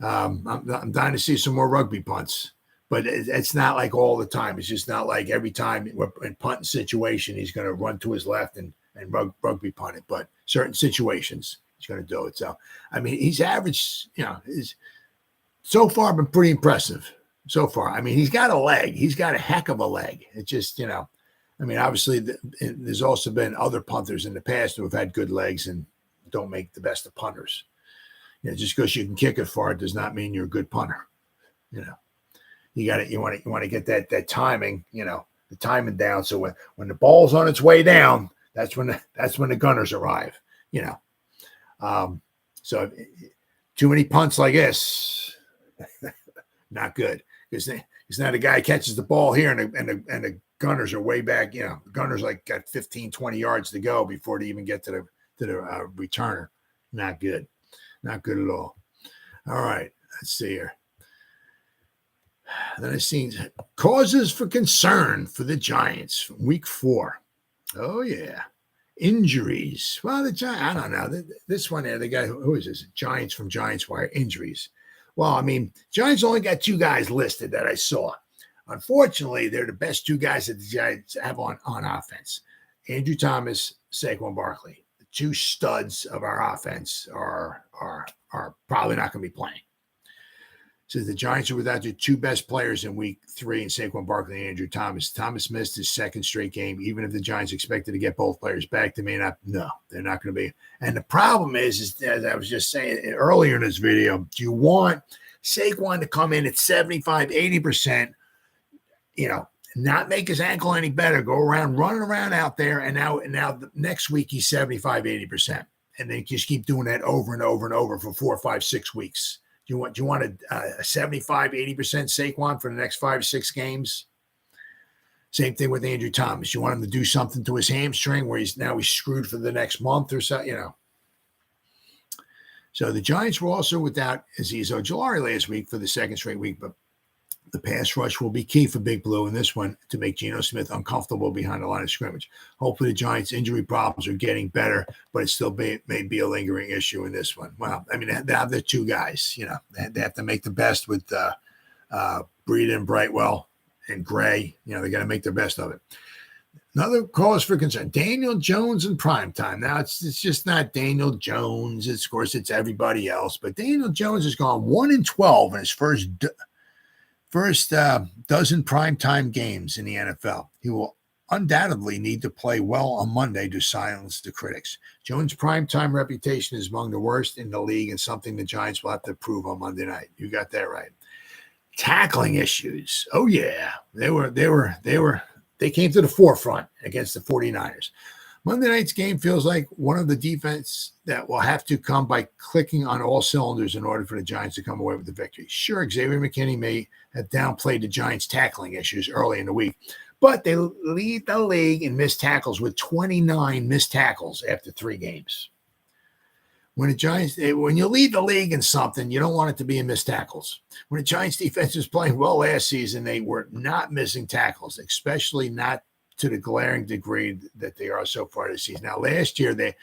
I'm dying to see some more rugby punts. But it's not like all the time. It's just not like every time we're in punting situation, he's going to run to his left and rugby punt it. But certain situations, he's going to do it. So, he's averaged, is so far been pretty impressive so far. He's got a leg. He's got a heck of a leg. It's just, obviously there's also been other punters in the past who have had good legs and don't make the best of punters. Just because you can kick it far does not mean you're a good punter. You want to get that timing, the timing down. So when the ball's on its way down, that's when the gunners arrive, So too many punts like this, not good. Because now the guy catches the ball here and the Gunners are way back. Gunners like got 15, 20 yards to go before they even get to the returner. Not good. Not good at all. All right. Let's see here. Then I seen causes for concern for the Giants week 4. Oh, yeah. Injuries. Well, the Giants, I don't know. This one there, the guy, who is this? Giants from Giants Wire. Injuries. Well, I mean, Giants only got 2 guys listed that I saw. Unfortunately, they're the best 2 guys that the Giants have on offense. Andrew Thomas, Saquon Barkley. The 2 studs of our offense are probably not going to be playing. So the Giants are without their 2 best players in week 3 in Saquon Barkley and Andrew Thomas. Thomas missed his 2nd straight game. Even if the Giants expected to get both players back, they may not. No, they're not going to be. And the problem is, as I was just saying earlier in this video, do you want Saquon to come in at 75, 80%, not make his ankle any better, go around, running around out there, and now the next week he's 75, 80%. And then just keep doing that over and over and over for 4, 5, 6 weeks. Do you want a 75, 80% Saquon for the next 5 or 6 games? Same thing with Andrew Thomas. You want him to do something to his hamstring where he's screwed for the next month or so, So the Giants were also without Azeez Ojulari last week for the 2nd straight week, but the pass rush will be key for Big Blue in this one to make Geno Smith uncomfortable behind the line of scrimmage. Hopefully the Giants' injury problems are getting better, but it still may be a lingering issue in this one. Well, I mean, they have the 2 guys. They have to make the best with Breida and Brightwell and Gray. They got to make their best of it. Another cause for concern: Daniel Jones in primetime. Now it's just not Daniel Jones. Of course, it's everybody else. But Daniel Jones has gone 1-12 in his first dozen primetime games in the NFL. He will undoubtedly need to play well on Monday to silence the critics. Jones' primetime reputation is among the worst in the league and something the Giants will have to prove on Monday night. You got that right. Tackling issues. Oh yeah. They came to the forefront against the 49ers. Monday night's game feels like one of the defense that will have to come by clicking on all cylinders in order for the Giants to come away with the victory. Sure, Xavier McKinney may have downplayed the Giants' tackling issues early in the week, but they lead the league in missed tackles with 29 missed tackles after 3 games. When you lead the league in something, you don't want it to be in missed tackles. When the Giants defense was playing well last season, they were not missing tackles, especially not to the glaring degree that they are so far this season. Now, last year, they,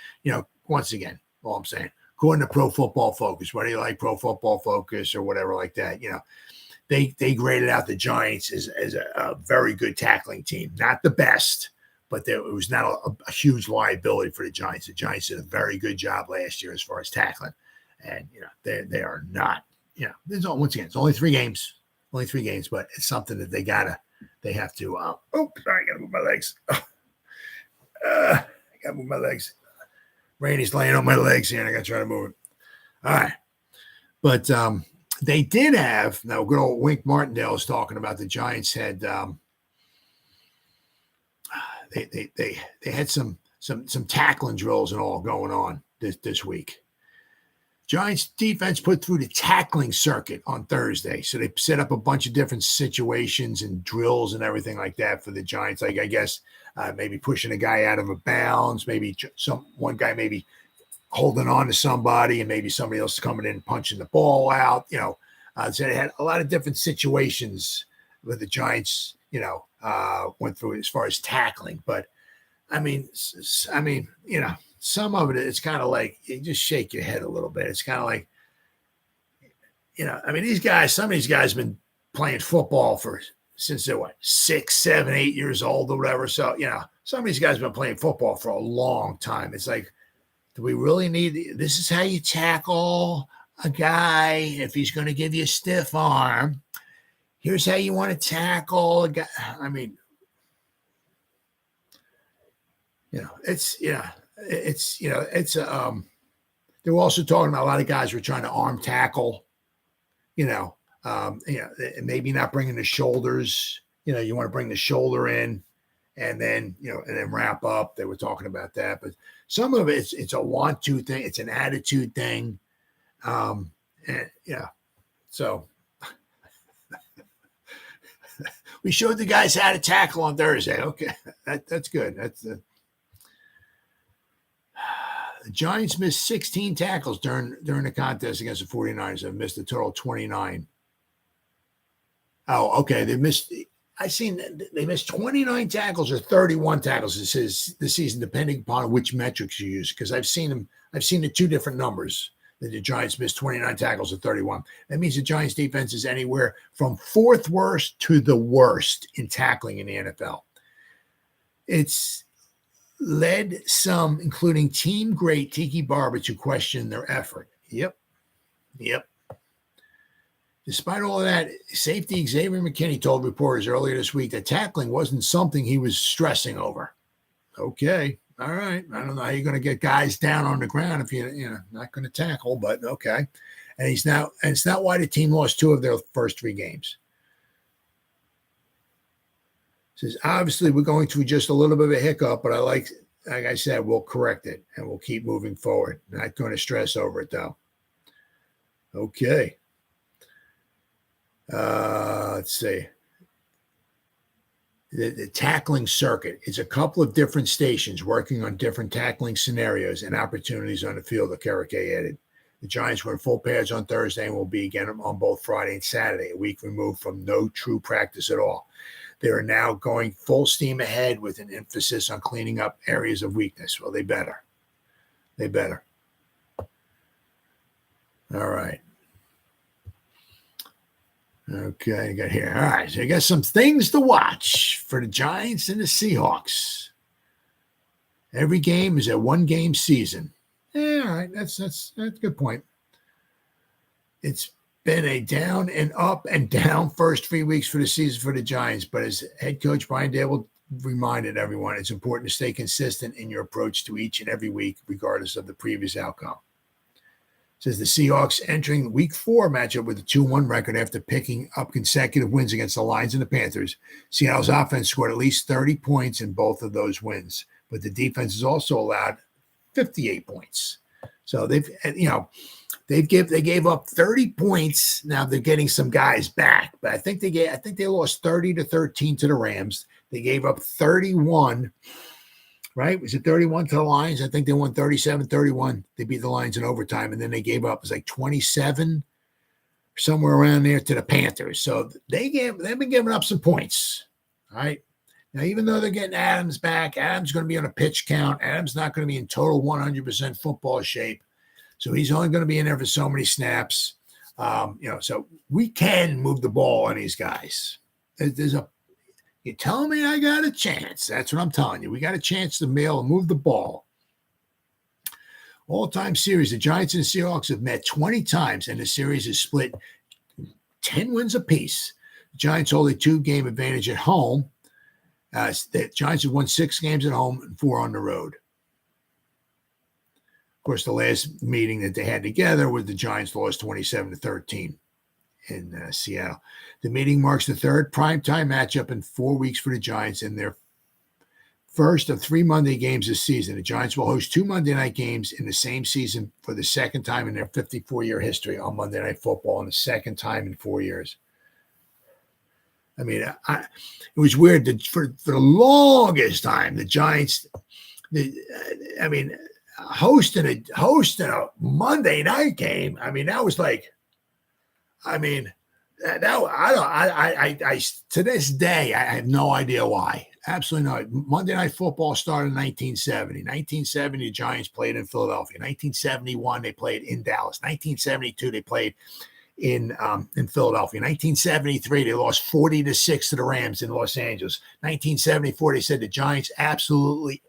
once again, all I'm saying, according to Pro Football Focus, whether you like Pro Football Focus or whatever like that, they graded out the Giants as a very good tackling team. Not the best, but it was not a huge liability for the Giants. The Giants did a very good job last year as far as tackling. And, they are not, once again, it's only 3 games, but it's something that they have to, sorry, I got to move my legs. I got to move my legs. Randy's laying on my legs here, and I got to try to move it. All right. But they did have, now good old Wink Martindale is talking about the Giants had, they had some tackling drills and all going on this week. Giants defense put through the tackling circuit on Thursday. So they set up a bunch of different situations and drills and everything like that for the Giants. Like, I guess, maybe pushing a guy out of a bounds, maybe one guy maybe holding on to somebody and maybe somebody else coming in and punching the ball out. So they had a lot of different situations where the Giants, went through as far as tackling. But, I mean, some of it, it's kind of like you just shake your head a little bit. It's kind of like, some of these guys have been playing football since they're 6, 7, 8 years old or whatever. So, some of these guys have been playing football for a long time. It's like, do we really need this? Is how you tackle a guy if he's going to give you a stiff arm. Here's how you want to tackle a guy. I mean, they were also talking about a lot of guys were trying to arm tackle, maybe not bringing the shoulders, you want to bring the shoulder in and then wrap up. They were talking about that, but some of it's a want-to thing. It's an attitude thing. So We showed the guys how to tackle on Thursday. Okay, that's good. The Giants missed 16 tackles during the contest against the 49ers. They missed a total of 29. Oh, okay. They missed 29 tackles or 31 tackles. It says this season, depending upon which metrics you use, because I've seen the two different numbers. That the Giants missed 29 tackles or 31. That means the Giants defense is anywhere from fourth worst to the worst in tackling in the NFL. It's led some, including team great Tiki Barber, to question their effort. Yep. Despite all of that, safety Xavier McKinney told reporters earlier this week that tackling wasn't something he was stressing over. Okay. All right. I don't know how you're going to get guys down on the ground if you're not going to tackle, but okay. And it's not why the team lost 2 of their first 3 games. Says, obviously we're going through just a little bit of a hiccup, but like I said, we'll correct it and we'll keep moving forward. Not going to stress over it though. Okay. Let's see. The tackling circuit is a couple of different stations working on different tackling scenarios and opportunities on the field, Okereke added. The Giants were in full pads on Thursday and will be again on both Friday and Saturday, a week removed from no true practice at all. They are now going full steam ahead with an emphasis on cleaning up areas of weakness. Well, they better. All right. Okay, I got here. All right, so I got some things to watch for the Giants and the Seahawks. Every game is a 1-game season. Yeah, all right, that's a good point. It's been a down and up and down first 3 weeks for the season for the Giants, but as head coach Brian Daboll reminded everyone, it's important to stay consistent in your approach to each and every week, regardless of the previous outcome. Says the Seahawks entering week 4 matchup with a 2-1 record after picking up consecutive wins against the Lions and the Panthers. Seattle's offense scored at least 30 points in both of those wins, but the defense has also allowed 58 points. So they gave up 30 points. Now they're getting some guys back, but I think they lost 30-13 to the Rams. They gave up 31. Right? Was it 31 to the Lions? I think they won 37-31. They beat the Lions in overtime, and then they gave up, it was like 27, somewhere around there, to the Panthers. So they've been giving up some points. All right. Now, even though they're getting Adams back, Adams going to be on a pitch count. Adams not going to be in total 100% football shape. So he's only going to be in there for so many snaps. So we can move the ball on these guys. You're telling me I got a chance. That's what I'm telling you. We got a chance to move the ball. All-time series, the Giants and the Seahawks have met 20 times, and the series is split 10 wins apiece. The Giants hold a 2-game advantage at home. The Giants have won 6 games at home and 4 on the road. Of course, the last meeting that they had together was the Giants lost 27-13 in Seattle. The meeting marks the 3rd primetime matchup in 4 weeks for the Giants in their first of 3 Monday games this season. The Giants will host 2 Monday night games in the same season for the second time in their 54-year history on Monday Night Football, and the second time in 4 years. I mean, it was weird that for the longest time, the Giants, hosting a Monday night game. I mean, that was like, to this day, I have no idea why. Absolutely not. Monday Night Football started in 1970. 1970, the Giants played in Philadelphia. 1971, they played in Dallas. 1972, they played in Philadelphia. 1973, they lost 40-6 to the Rams in Los Angeles. 1974, they said the Giants absolutely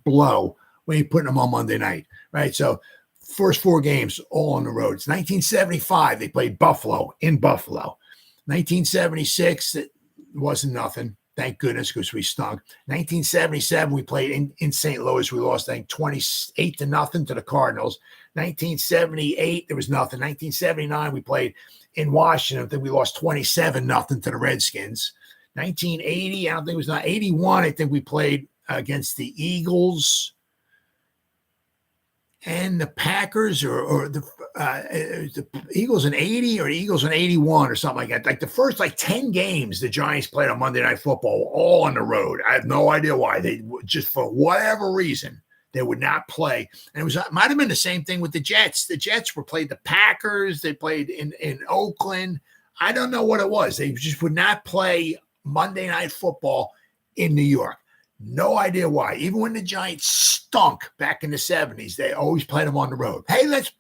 blow when you're putting them on Monday night, right? So first 4 games all on the road. It's 1975. They played Buffalo in Buffalo. 1976, it wasn't nothing. Thank goodness, because we stunk. 1977, we played in St. Louis. We lost, I think, 28-0 to the Cardinals. 1978, there was nothing. 1979, we played in Washington. I think we lost 27-0 to the Redskins. 1980, I don't think it was not. 81, I think we played against the Eagles and the Packers, or it was the Eagles in 80 or Eagles in 81 or something like that. Like the first 10 games the Giants played on Monday Night Football were all on the road. I have no idea why. They just, for whatever reason, they would not play. And it might have been the same thing with the Jets. The Jets played the Packers. They played in Oakland. I don't know what it was. They just would not play Monday Night Football in New York. No idea why. Even when the Giants stunk back in the 70s, they always played them on the road. Hey, it's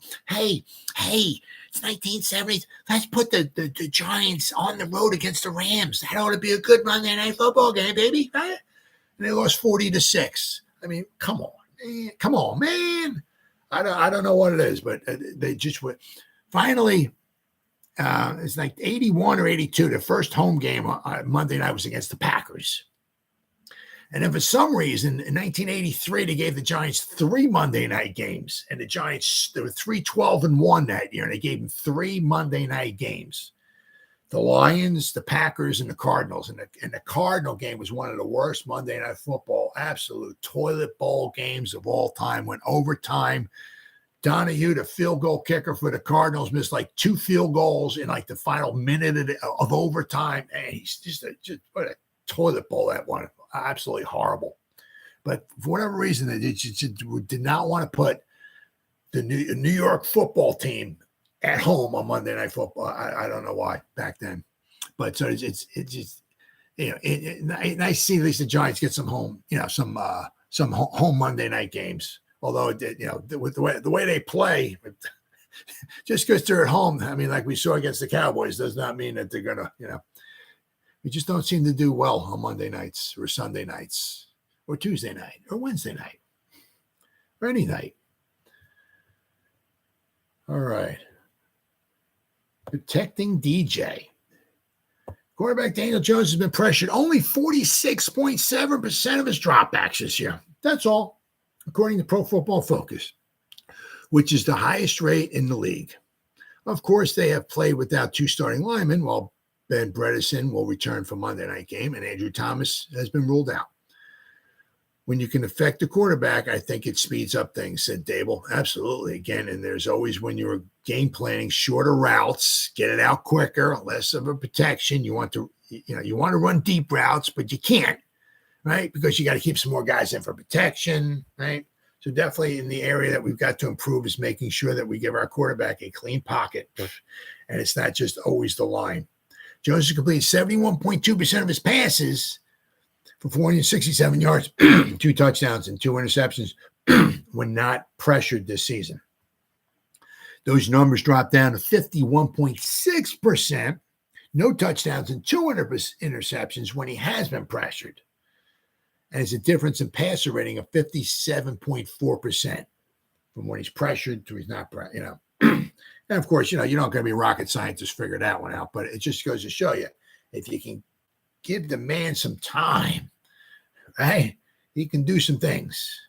1970s. Let's put the Giants on the road against the Rams. That ought to be a good Monday Night Football game, baby. Right? And they lost 40-6. I mean, come on, man. I don't know what it is, but they just went. Finally, it's like 81 or 82. The first home game on Monday night was against the Packers. And then for some reason, in 1983, they gave the Giants 3 Monday night games. And the Giants, they were 3-12-1 that year. And they gave them 3 Monday night games. The Lions, the Packers, and the Cardinals. And the Cardinal game was one of the worst Monday Night Football, absolute toilet bowl games of all time. Went overtime. Donahue, the field goal kicker for the Cardinals, missed 2 field goals in the final minute of overtime. And he's just what a toilet bowl that one. Absolutely horrible. But for whatever reason, they just did not want to put the New York football team at home on Monday Night Football. I don't know why back then. But so it's just, nice to see at least the Giants get some home, some home Monday night games. Although, with the way they play, just because they're at home, I mean, like we saw against the Cowboys, does not mean that they're going to, we just don't seem to do well on Monday nights or Sunday nights or Tuesday night or Wednesday night or any night. All right. Protecting DJ. Quarterback Daniel Jones has been pressured only 46.7% of his dropbacks this year. That's all, according to Pro Football Focus, which is the highest rate in the league. Of course, they have played without 2 starting linemen, while Ben Bredesen will return for Monday night game, and Andrew Thomas has been ruled out. When you can affect the quarterback, I think it speeds up things, said Dable. Absolutely. Again, and there's always, when you're game planning, shorter routes, get it out quicker, less of a protection. You want to run deep routes, but you can't, right? Because you got to keep some more guys in for protection, right? So definitely in the area that we've got to improve is making sure that we give our quarterback a clean pocket, and it's not just always the line. Jones has completed 71.2% of his passes for 467 yards, 2 touchdowns, and 2 interceptions when not pressured this season. Those numbers dropped down to 51.6%, no touchdowns, and 2 interceptions when he has been pressured. And it's a difference in passer rating of 57.4% from when he's pressured to he's not, And of course, you're not going to be rocket scientists figure that one out, but it just goes to show you, if you can give the man some time, right, he can do some things.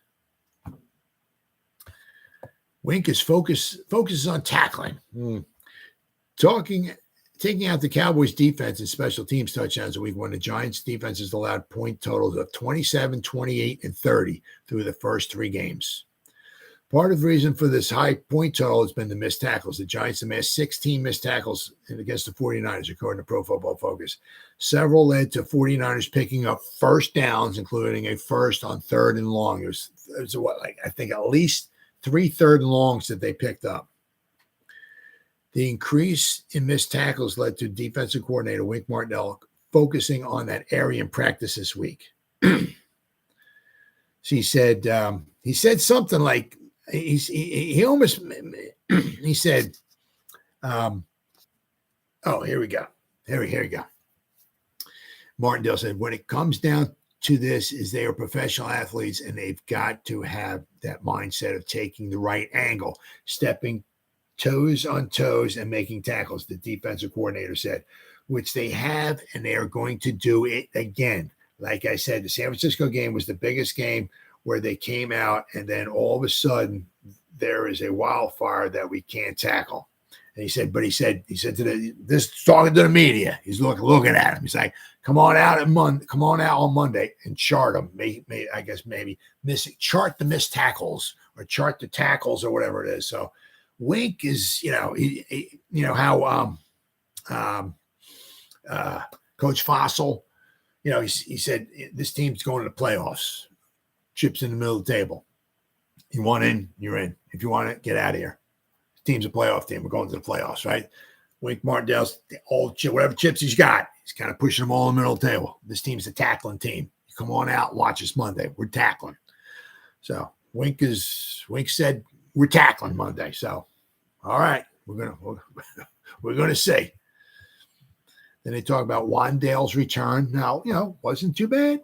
Wink is focuses on tackling. Taking out the Cowboys defense and special teams touchdowns in week 1, the Giants defense has allowed point totals of 27, 28, and 30 through the first 3 games. Part of the reason for this high point total has been the missed tackles. The Giants amassed 16 missed tackles against the 49ers, according to Pro Football Focus. Several led to 49ers picking up first downs, including a first on 3rd and long. It was I think at least 3 3rd and longs that they picked up. The increase in missed tackles led to defensive coordinator Wink Martindale focusing on that area in practice this week. So he said something like, he said, here we go. Martindale said, when it comes down to this, is they are professional athletes and they've got to have that mindset of taking the right angle, stepping toes on toes and making tackles, the defensive coordinator said, which they have, and they are going to do it again. Like I said, the San Francisco game was the biggest game where they came out, and then all of a sudden there is a wildfire that we can't tackle. And he said to this talking to the media, he's looking at him. He's like, come on out on Monday and chart them. Chart the missed tackles or chart the tackles or whatever it is. So Wink is, how Coach Fossil, he said this team's going to the playoffs. Chips in the middle of the table. You want in, you're in. If you want it, get out of here. This team's a playoff team. We're going to the playoffs, right? Wink Martindale's all whatever chips he's got, he's kind of pushing them all in the middle of the table. This team's a tackling team. You come on out, watch us Monday. We're tackling. So Wink said we're tackling Monday. So all right, we're gonna see. Then they talk about Wandale's return. Now, wasn't too bad.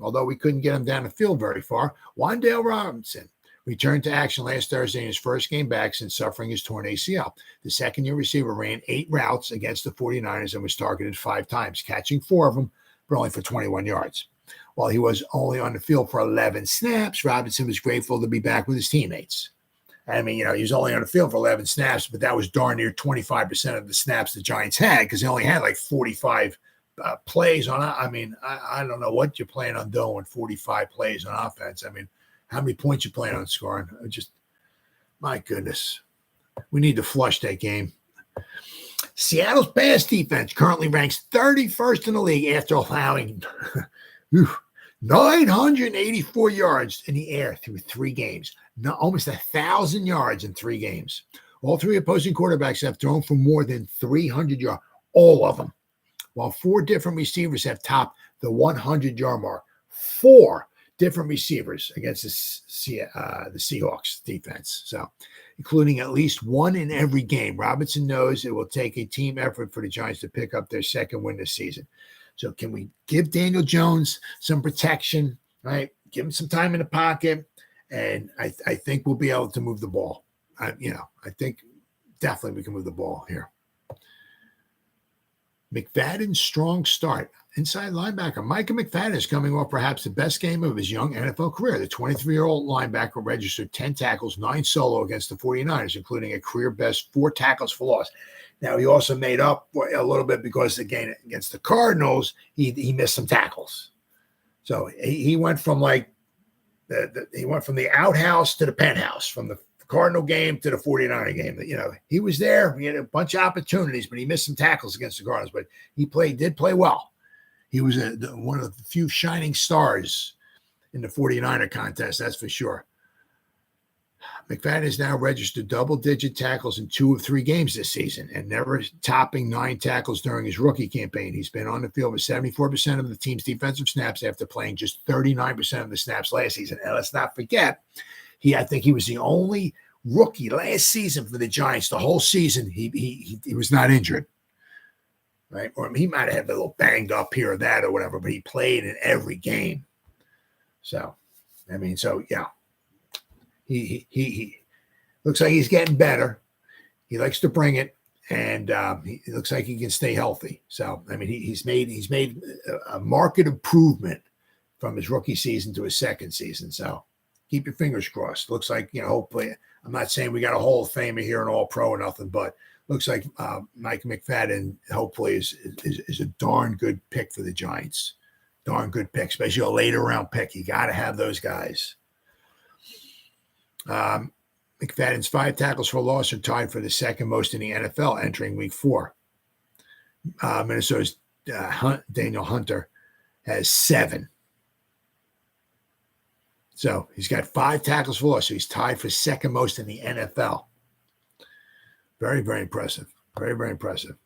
Although we couldn't get him down the field very far. Wandale Robinson returned to action last Thursday in his first game back since suffering his torn ACL. The second-year receiver ran 8 routes against the 49ers and was targeted 5 times, catching 4 of them, but only for 21 yards. While he was only on the field for 11 snaps, Robinson was grateful to be back with his teammates. I mean, he was only on the field for 11 snaps, but that was darn near 25% of the snaps the Giants had because they only had like 45 plays on it. I mean, I don't know what you're planning on doing with 45 plays on offense. I mean, how many points you plan on scoring? Just, my goodness. We need to flush that game. Seattle's pass defense currently ranks 31st in the league after allowing 984 yards in the air through 3 games. Almost 1,000 yards in 3 games. All 3 opposing quarterbacks have thrown for more than 300 yards, all of them, while 4 different receivers have topped the 100-yard mark. 4 different receivers against the Seahawks defense, so including at least 1 in every game. Robinson knows it will take a team effort for the Giants to pick up their second win this season. So can we give Daniel Jones some protection, right? Give him some time in the pocket. And I think we'll be able to move the ball. I think definitely we can move the ball here. McFadden's strong start. Inside linebacker Micah McFadden is coming off perhaps the best game of his young NFL career. The 23-year-old linebacker registered 10 tackles, 9 solo against the 49ers, including a career-best 4 tackles for loss. Now, he also made up a little bit because, again, against the Cardinals, he missed some tackles. So he went from he went from the outhouse to the penthouse, from the Cardinal game to the 49er game. He was there. He had a bunch of opportunities, but he missed some tackles against the Cardinals. But he did play well. He was one of the few shining stars in the 49er contest, that's for sure. McFadden has now registered double-digit tackles in 2 of 3 games this season and never topping 9 tackles during his rookie campaign. He's been on the field with 74% of the team's defensive snaps after playing just 39% of the snaps last season. And let's not forget, I think he was the only rookie last season for the Giants. The whole season, he was not injured, right? Or he might have had a little banged up here or that or whatever, but he played in every game. So, yeah. He looks like he's getting better. He likes to bring it, and he looks like he can stay healthy. So, he's made a marked improvement from his rookie season to his second season. So, keep your fingers crossed. Looks like, hopefully, I'm not saying we got a Hall of Famer here, an All-Pro or nothing, but looks like Mike McFadden hopefully is a darn good pick for the Giants. Darn good pick, especially a later round pick. You got to have those guys. McFadden's 5 tackles for loss are tied for the second most in the NFL entering week 4. Minnesota's Daniel Hunter has 7. So he's got 5 tackles for loss. So he's tied for second most in the NFL. Very, very impressive. Very, very impressive.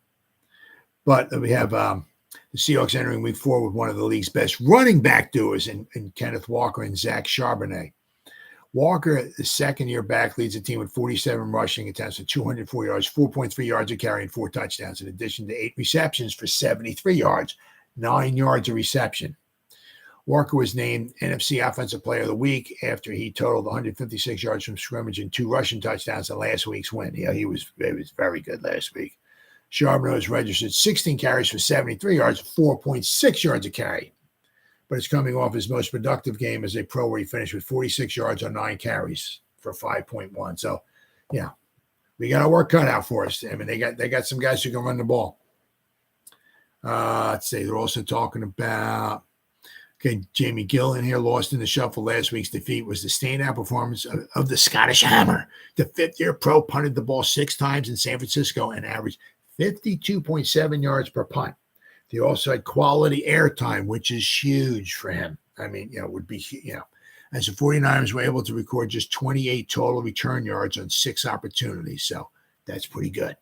But we have the Seahawks entering week 4 with one of the league's best running back duos in Kenneth Walker and Zach Charbonnet. Walker, the second-year back, leads the team with 47 rushing attempts for 204 yards, 4.3 yards a carry, and 4 touchdowns, in addition to 8 receptions for 73 yards, 9 yards a reception. Walker was named NFC Offensive Player of the Week after he totaled 156 yards from scrimmage and 2 rushing touchdowns in last week's win. Yeah, he was very good last week. Charbonnet has registered 16 carries for 73 yards, 4.6 yards a carry. But it's coming off his most productive game as a pro, where he finished with 46 yards on 9 carries for 5.1. So, yeah, we got our work cut out for us. They got some guys who can run the ball. Let's see. They're also talking about Okay, Jamie Gillan here, lost in the shuffle. Last week's defeat was the standout performance of the Scottish Hammer. The fifth-year pro punted the ball 6 times in San Francisco and averaged 52.7 yards per punt. They also had quality airtime, which is huge for him. I mean, would be, as the 49ers were able to record just 28 total return yards on 6 opportunities. So that's pretty good.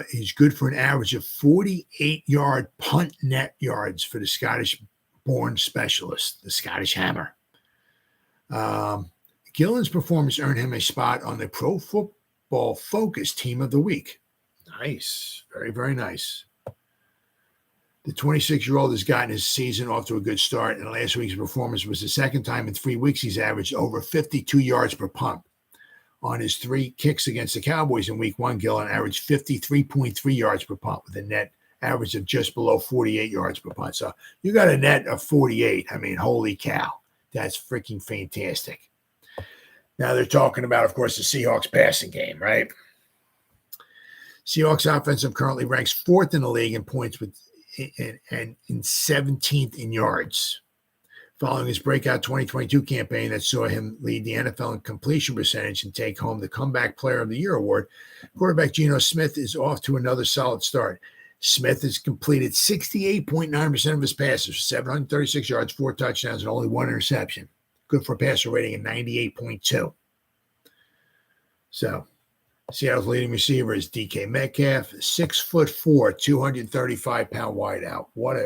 He's good for an average of 48-yard punt net yards for the Scottish-born specialist, the Scottish Hammer. Gillan's performance earned him a spot on the Pro Football Focus Team of the Week. Nice. Very, very nice. The 26-year-old has gotten his season off to a good start, and last week's performance was the second time in 3 weeks he's averaged over 52 yards per punt. On his 3 kicks against the Cowboys in week 1, Gillan averaged 53.3 yards per punt with a net average of just below 48 yards per punt. So you got a net of 48. I mean, holy cow. That's freaking fantastic. Now they're talking about, of course, the Seahawks passing game, right? Seahawks offensive currently ranks 4th in the league in points and in 17th in yards. Following his breakout 2022 campaign that saw him lead the NFL in completion percentage and take home the Comeback Player of the Year award, quarterback Geno Smith is off to another solid start. Smith has completed 68.9% of his passes, 736 yards, 4 touchdowns, and only 1 interception. Good for a passer rating of 98.2. So, Seattle's leading receiver is DK Metcalf, 6'4", 235-pound wideout. What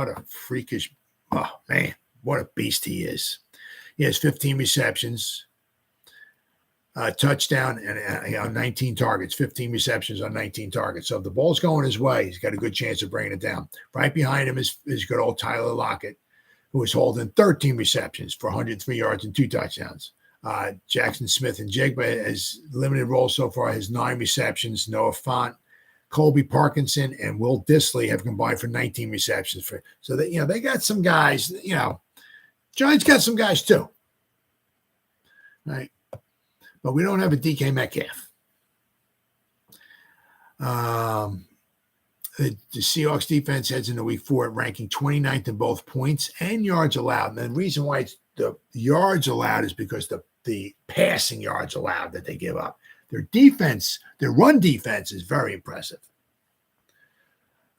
a freakish, oh man, what a beast he is. He has 15 receptions, touchdown, and on 19 targets. 15 receptions on 19 targets. So if the ball's going his way, he's got a good chance of bringing it down. Right behind him is good old Tyler Lockett, who is holding 13 receptions for 103 yards and 2 touchdowns. Jackson Smith and Jigba has limited role so far, has 9 receptions. Noah Fant, Colby Parkinson, and Will Dissly have combined for 19 receptions. So that they got some guys. Giants got some guys too, right? But we don't have a DK Metcalf. The Seahawks defense heads into week 4 ranking 29th in both points and yards allowed. And the reason why it's the yards allowed is because the passing yards allowed that they give up. Their defense, their run defense is very impressive.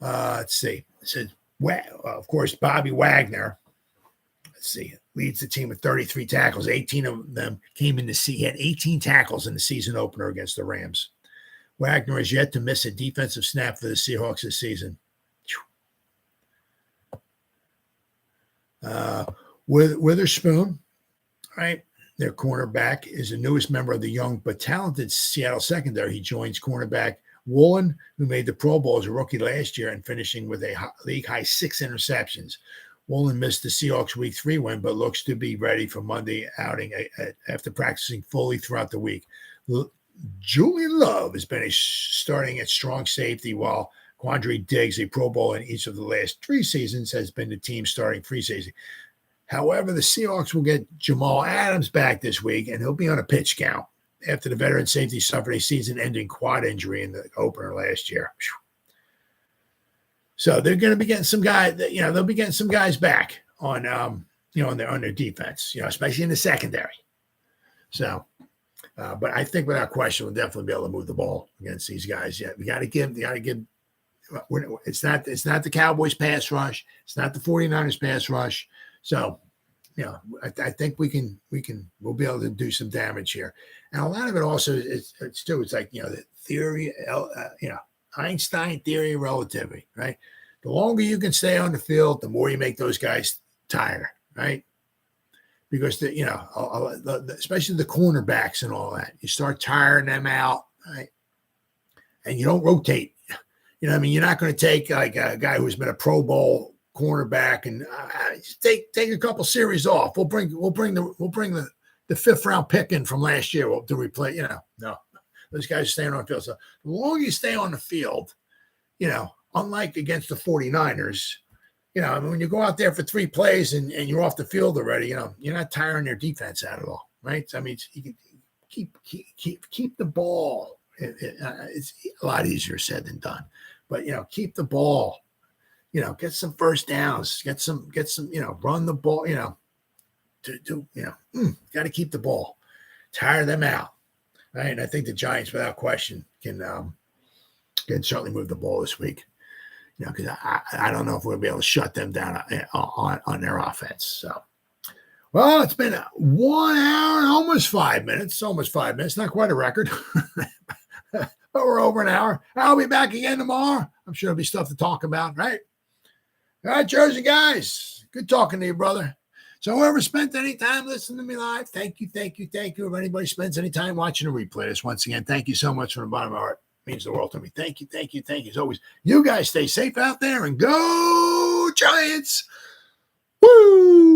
Let's see. It says, of course, Bobby Wagner, leads the team with 33 tackles. 18 of them came in he had 18 tackles in the season opener against the Rams. Wagner has yet to miss a defensive snap for the Seahawks this season. Witherspoon, right? Their cornerback is the newest member of the young but talented Seattle secondary. He joins cornerback Woolen, who made the Pro Bowl as a rookie last year and finishing with a league-high 6 interceptions. Woolen missed the Seahawks Week 3 win, but looks to be ready for Monday outing after practicing fully throughout the week. Julian Love has been starting at strong safety, while Quandre Diggs, a Pro Bowl in each of the last 3 seasons, has been the team's starting free safety. However, the Seahawks will get Jamal Adams back this week, and he'll be on a pitch count after the veteran safety suffered a season-ending quad injury in the opener last year. So they're going to be getting some guys. They'll be getting some guys back on on their defense. Especially in the secondary. So, but I think without question, we'll definitely be able to move the ball against these guys. Yeah, we got to give. It's not the Cowboys pass rush. It's not the 49ers pass rush. So, I think we'll be able to do some damage here. And a lot of it also it's like, the theory, Einstein theory of relativity, right? The longer you can stay on the field, the more you make those guys tired, right? Because especially the cornerbacks and all that, you start tiring them out, right? And you don't rotate. You're not going to take like a guy who's been a Pro Bowl cornerback and take a couple series off. We'll bring the 5th round pick in from last year to replay. No, those guys are staying on the field. So the longer you stay on the field, unlike against the 49ers, when you go out there for 3 plays and you're off the field already, you're not tiring their defense out at all, right? So, you can keep the ball. It's a lot easier said than done, but keep the ball. get some first downs, get some, run the ball, got to keep the ball, tire them out. Right. And I think the Giants, without question, can certainly move the ball this week. Because I don't know if we'll be able to shut them down on their offense. So, well, it's been 1 hour and almost 5 minutes. Almost 5 minutes. Not quite a record. But we're over an hour. I'll be back again tomorrow. I'm sure there'll be stuff to talk about, right? All right, Jersey guys. Good talking to you, brother. So whoever spent any time listening to me live, thank you. If anybody spends any time watching a replay this, once again, thank you so much from the bottom of my heart. It means the world to me. Thank you. As always, you guys stay safe out there and go Giants. Woo!